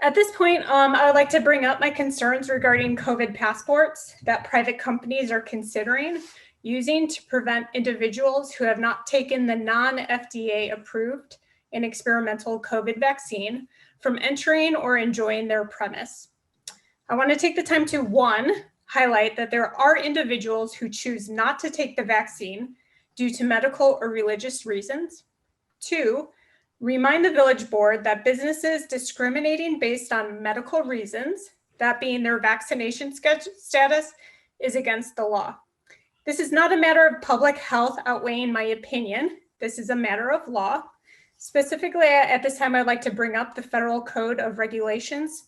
At this point, I would like to bring up my concerns regarding COVID passports that private companies are considering using to prevent individuals who have not taken the non-FDA approved and experimental COVID vaccine from entering or enjoying their premise. I want to take the time to, one, highlight that there are individuals who choose not to take the vaccine due to medical or religious reasons. Two, remind the village board that businesses discriminating based on medical reasons, that being their vaccination status, is against the law. This is not a matter of public health outweighing my opinion. This is a matter of law. Specifically, at this time, I'd like to bring up the Federal Code of Regulations,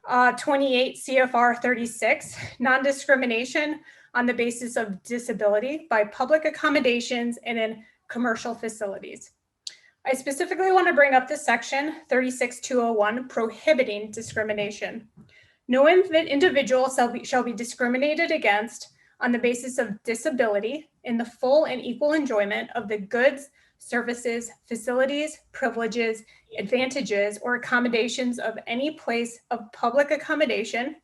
28 CFR 36, non-discrimination on the basis of disability by public accommodations and in commercial facilities. I specifically want to bring up this section 36201, prohibiting discrimination. No individual shall be discriminated against on the basis of disability in the full and equal enjoyment of the goods, services, facilities, privileges, advantages, or accommodations of any place of public accommodation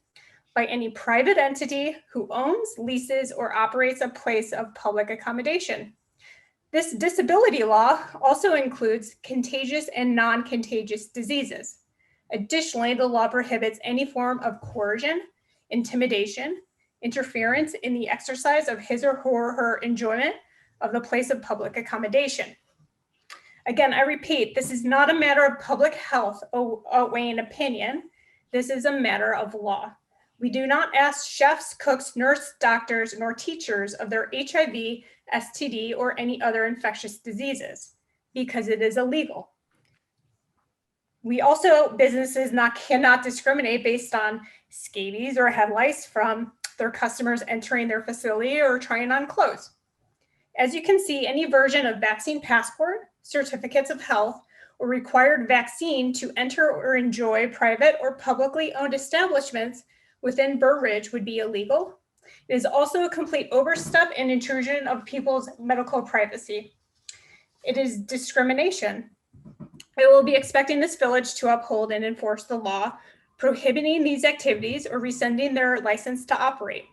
by any private entity who owns, leases, or operates a place of public accommodation. This disability law also includes contagious and non-contagious diseases. Additionally, the law prohibits any form of coercion, intimidation, interference in the exercise of his or her enjoyment of the place of public accommodation. Again, I repeat, this is not a matter of public health outweighing opinion. This is a matter of law. We do not ask chefs, cooks, nurses, doctors, nor teachers of their HIV, STD, or any other infectious diseases because it is illegal. We also, businesses cannot discriminate based on scabies or head lice from their customers entering their facility or trying on clothes. As you can see, any version of vaccine passport, certificates of health, or required vaccine to enter or enjoy private or publicly owned establishments within Burr Ridge would be illegal. It is also a complete overstep and intrusion of people's medical privacy. It is discrimination. I will be expecting this village to uphold and enforce the law prohibiting these activities or rescinding their license to operate.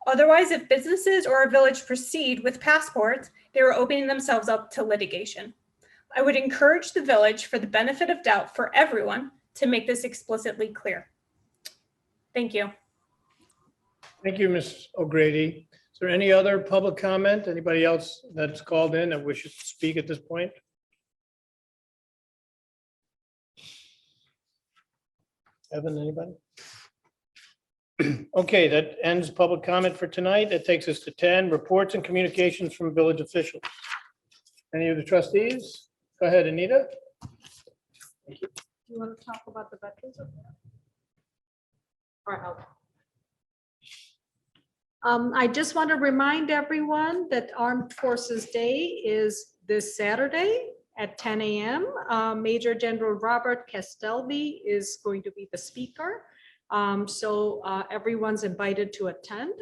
Otherwise, if businesses or a village proceed with passports, they are opening themselves up to litigation. I would encourage the village, for the benefit of doubt for everyone, to make this explicitly clear. Thank you. Thank you, Ms. O'Grady. Is there any other public comment? Anybody else that's called in that wishes to speak at this point? Evan, anybody? Okay, that ends public comment for tonight. That takes us to 10, reports and communications from village officials. Any of the trustees? Go ahead, Anita. Do you want to talk about the veterans? Or I just want to remind everyone that Armed Forces Day is this Saturday at 10 a.m. Major General Robert Castelby is going to be the speaker. So everyone's invited to attend.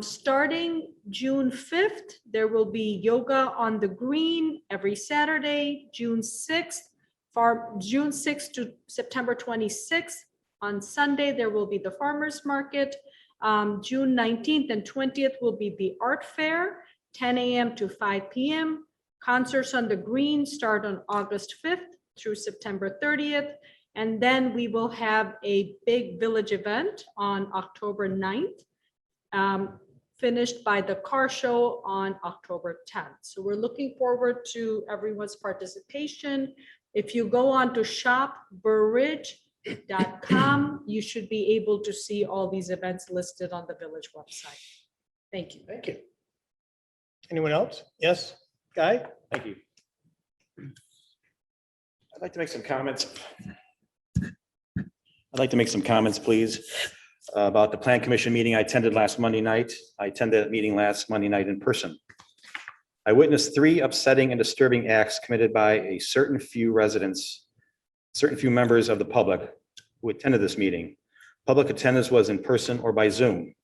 Starting June 5th, there will be yoga on the green every Saturday, June 6th. From June 6th to September 26th, on Sunday, there will be the farmers market. June 19th and 20th will be the art fair, 10 a.m. to 5 p.m. Concerts on the green start on August 5th through September 30th. And then we will have a big village event on October 9th, finished by the car show on October 10th. So we're looking forward to everyone's participation. If you go on to shopburridge.com, you should be able to see all these events listed on the village website. Thank you. Thank you. Anyone else? Yes, Guy? Thank you. I'd like to make some comments. Please, about the Plan Commission meeting I attended last Monday night. I attended that meeting last Monday night in person. I witnessed 3 upsetting and disturbing acts committed by a certain few residents, certain few members of the public who attended this meeting. Public attendance was in person or by Zoom.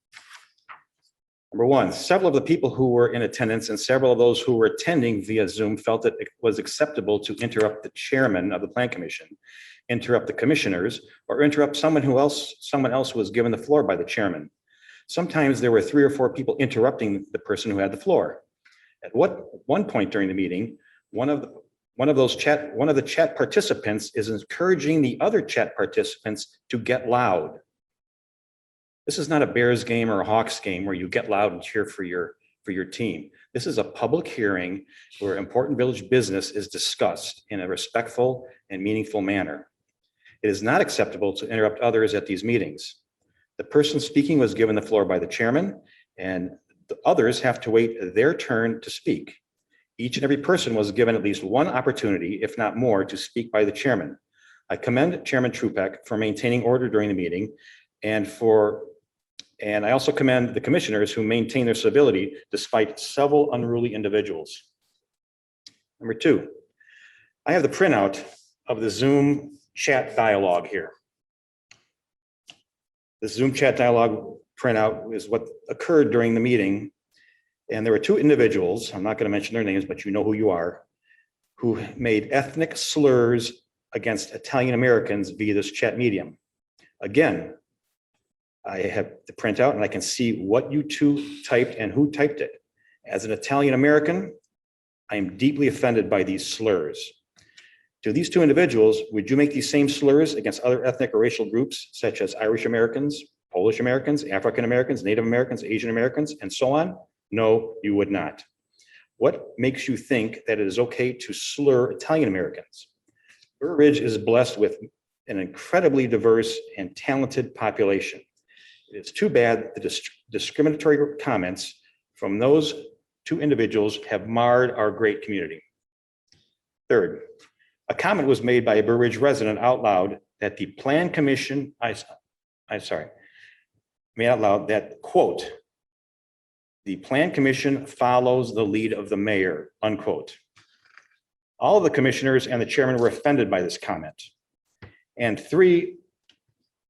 Number one, several of the people who were in attendance and several of those who were attending via Zoom felt that it was acceptable to interrupt the chairman of the Plan Commission, interrupt the commissioners, or interrupt someone else who was given the floor by the chairman. Sometimes there were 3 or 4 people interrupting the person who had the floor. At one point during the meeting, one of the chat participants is encouraging the other chat participants to get loud. This is not a Bears game or a Hawks game where you get loud and cheer for your team. This is a public hearing where important village business is discussed in a respectful and meaningful manner. It is not acceptable to interrupt others at these meetings. The person speaking was given the floor by the chairman, and the others have to wait their turn to speak. Each and every person was given at least one opportunity, if not more, to speak by the chairman. I commend Chairman Trupek for maintaining order during the meeting, and I also commend the commissioners who maintain their civility despite several unruly individuals. Number 2, I have the printout of the Zoom chat dialogue here. The Zoom chat dialogue printout is what occurred during the meeting. And there were 2 individuals, I'm not going to mention their names, but you know who you are, who made ethnic slurs against Italian Americans via this chat medium. Again, I have the printout and I can see what you 2 typed and who typed it. As an Italian American, I am deeply offended by these slurs. To these 2 individuals, would you make these same slurs against other ethnic or racial groups such as Irish Americans, Polish Americans, African Americans, Native Americans, Asian Americans, and so on? No, you would not. What makes you think that it is okay to slur Italian Americans? Burr Ridge is blessed with an incredibly diverse and talented population. It's too bad the discriminatory comments from those 2 individuals have marred our great community. Third, a comment was made by a Burr Ridge resident out loud that the Plan Commission, made out loud that, quote, the Plan Commission follows the lead of the mayor, unquote. All of the commissioners and the chairman were offended by this comment, and 3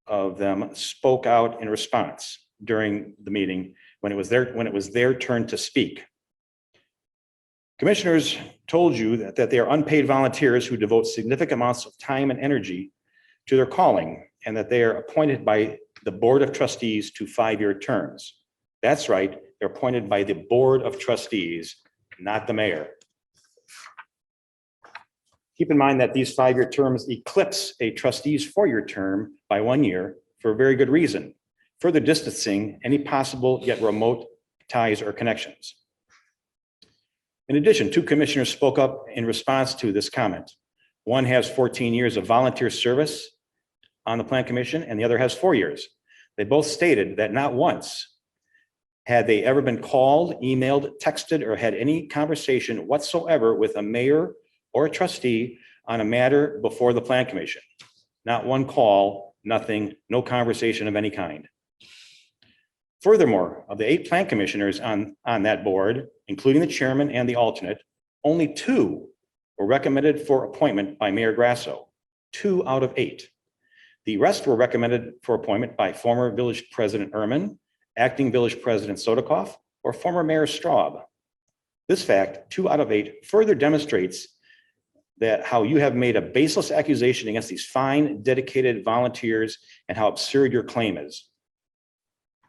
of them spoke out in response during the meeting when it was their turn to speak. Commissioners told you that they are unpaid volunteers who devote significant amounts of time and energy to their calling, and that they are appointed by the Board of Trustees to 5-year terms. That's right, they're appointed by the Board of Trustees, not the mayor. Keep in mind that these 5-year terms eclipse a trustee's 4-year term by 1 year for a very good reason, further distancing any possible yet remote ties or connections. In addition, 2 commissioners spoke up in response to this comment. One has 14 years of volunteer service on the Plan Commission, and the other has 4 years. They both stated that not once had they ever been called, emailed, texted, or had any conversation whatsoever with a mayor or a trustee on a matter before the Plan Commission. Not one call, nothing, no conversation of any kind. Furthermore, of the 8 Plan Commissioners on that board, including the chairman and the alternate, only 2 were recommended for appointment by Mayor Grasso, 2 out of 8. The rest were recommended for appointment by former Village President Ehrman, Acting Village President Sodikoff, or former Mayor Straub. This fact, 2 out of 8, further demonstrates that how you have made a baseless accusation against these fine, dedicated volunteers and how absurd your claim is.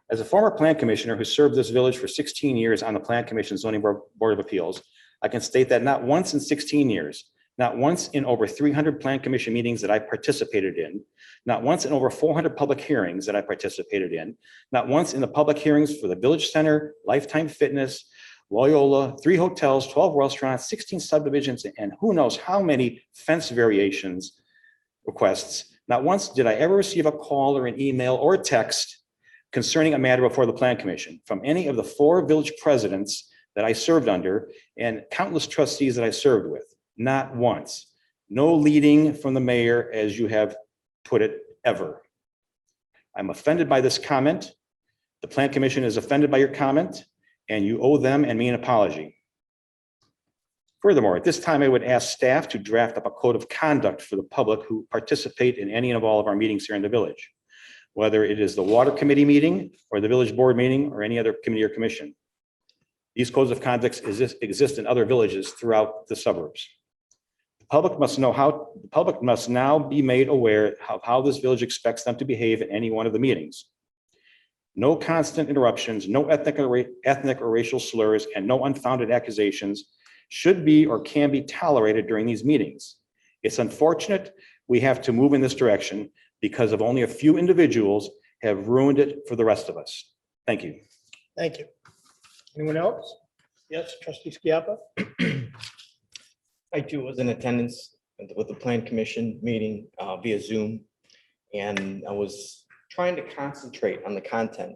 As a former Plan Commissioner who served this village for 16 years on the Plan Commission Zoning Board of Appeals, I can state that not once in 16 years, not once in over 300 Plan Commission meetings that I participated in, not once in over 400 public hearings that I participated in, not once in the public hearings for the Village Center, Lifetime Fitness, Loyola, 3 hotels, 12 restaurants, 16 subdivisions, and who knows how many fence variations requests. Not once did I ever receive a call or an email or a text concerning a matter before the Plan Commission from any of the 4 village presidents that I served under and countless trustees that I served with. Not once. No leading from the mayor, as you have put it, ever. I'm offended by this comment. The Plan Commission is offended by your comment, and you owe them and me an apology. Furthermore, at this time, I would ask staff to draft up a code of conduct for the public who participate in any and of all of our meetings here in the village. whether it is the water committee meeting or the village board meeting or any other committee or commission. These codes of conduct exist in other villages throughout the suburbs. The public must now be made aware of how this village expects them to behave in any one of the meetings. No constant interruptions, no ethnic or racial slurs, and no unfounded accusations should be or can be tolerated during these meetings. It's unfortunate we have to move in this direction because of only a few individuals have ruined it for the rest of us. Thank you. Thank you. Anyone else? Yes, trustee Skiappa? I too was in attendance with the Plan Commission meeting via Zoom. And I was trying to concentrate on the content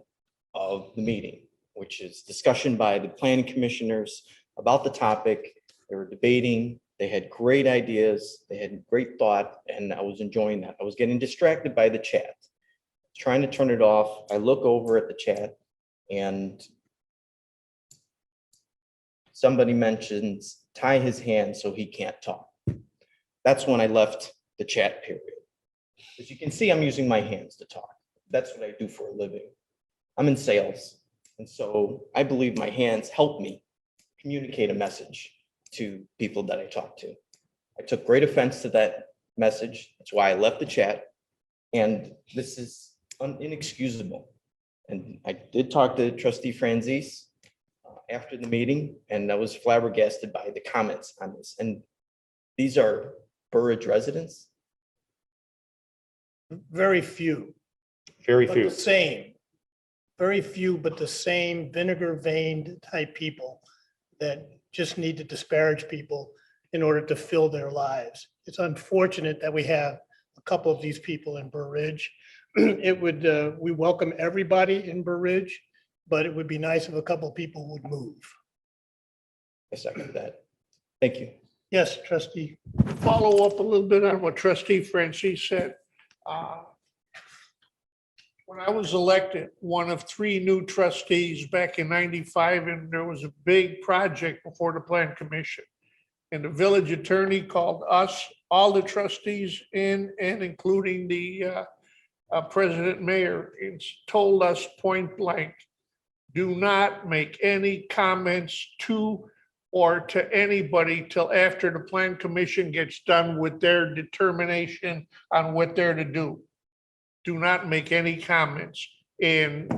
of the meeting, which is discussion by the planning commissioners about the topic. They were debating, they had great ideas, they had great thought, and I was enjoying that. I was getting distracted by the chat, trying to turn it off. I look over at the chat and somebody mentions tie his hand so he can't talk. That's when I left the chat period. As you can see, I'm using my hands to talk. That's what I do for a living. I'm in sales. And so I believe my hands help me communicate a message to people that I talk to. I took great offense to that message. That's why I left the chat. And this is inexcusable. And I did talk to Trustee Franzese after the meeting, and I was flabbergasted by the comments on this. And these are Burridge residents? Very few. Very But few. the same, very few, but the same vinegar veined type people that just need to disparage people in order to fill their lives. It's unfortunate that we have a couple of these people in Burr Ridge. It would, we welcome everybody in Burr Ridge, but it would be nice if a couple of people would move. I second that. Thank you. Yes, trustee. Follow up a little bit on what trustee Francis said. When I was elected, one of 3 new trustees back in '95, and there was a big project before the plan commission. And the village attorney called us, all the trustees in, and including the president mayor, and told us point blank, do not make any comments to or to anybody till after the plan commission gets done with their determination on what they're to do. Do not make any comments. And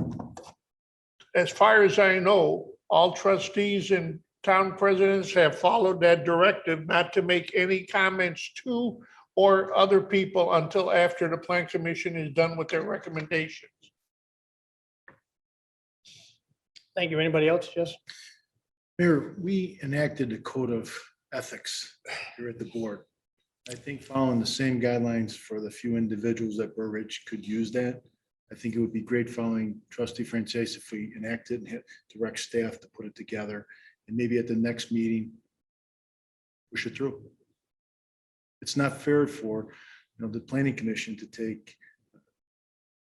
as far as I know, all trustees and town presidents have followed that directive not to make any comments to or other people until after the plan commission is done with their recommendations. Thank you. Anybody else? Yes. Mayor, we enacted a code of ethics here at the board. I think following the same guidelines for the few individuals that Burr Ridge could use that. I think it would be great following trustee Francis if we enact it and direct staff to put it together. And maybe at the next meeting, push it through. It's not fair for, the planning commission to take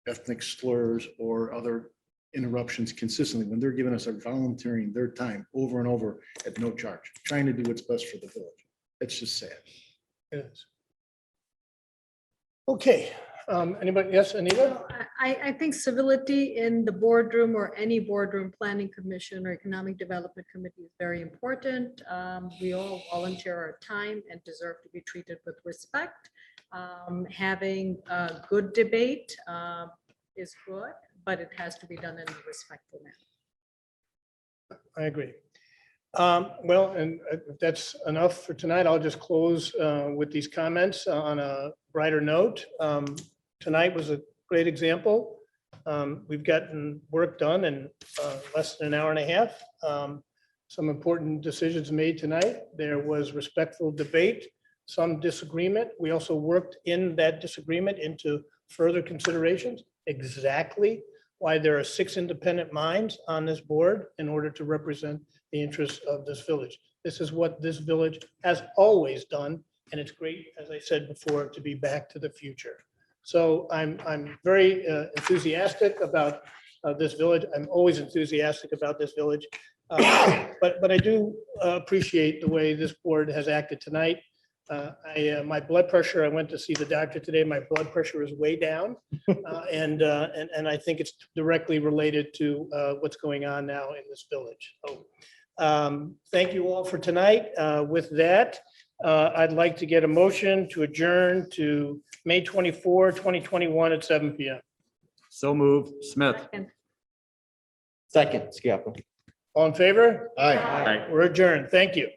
ethnic slurs or other interruptions consistently when they're giving us a volunteering their time over and over at no charge, trying to do what's best for the village. It's just sad. It is. Okay, anybody? Yes, Anita? I think civility in the boardroom or any boardroom, planning commission or economic development committee is very important. We all volunteer our time and deserve to be treated with respect. Having a good debate is good, but it has to be done in a respectful manner. I agree. Well, and if that's enough for tonight, I'll just close with these comments on a brighter note. Tonight was a great example. We've gotten work done in less than an hour and a half. Some important decisions made tonight. There was respectful debate, some disagreement. We also worked in that disagreement into further considerations, exactly why there are 6 independent minds on this board in order to represent the interests of this village. This is what this village has always done, and it's great, as I said before, to be back to the future. So I'm very enthusiastic about this village. I'm always enthusiastic about this village, but I do appreciate the way this board has acted tonight. My blood pressure, I went to see the doctor today, my blood pressure is way down. And I think it's directly related to what's going on now in this village. So, thank you all for tonight. With that, I'd like to get a motion to adjourn to May 24, 2021 at 7 PM. So moved. Smith. Second, Scapa. All in favor? Aye. We're adjourned. Thank you.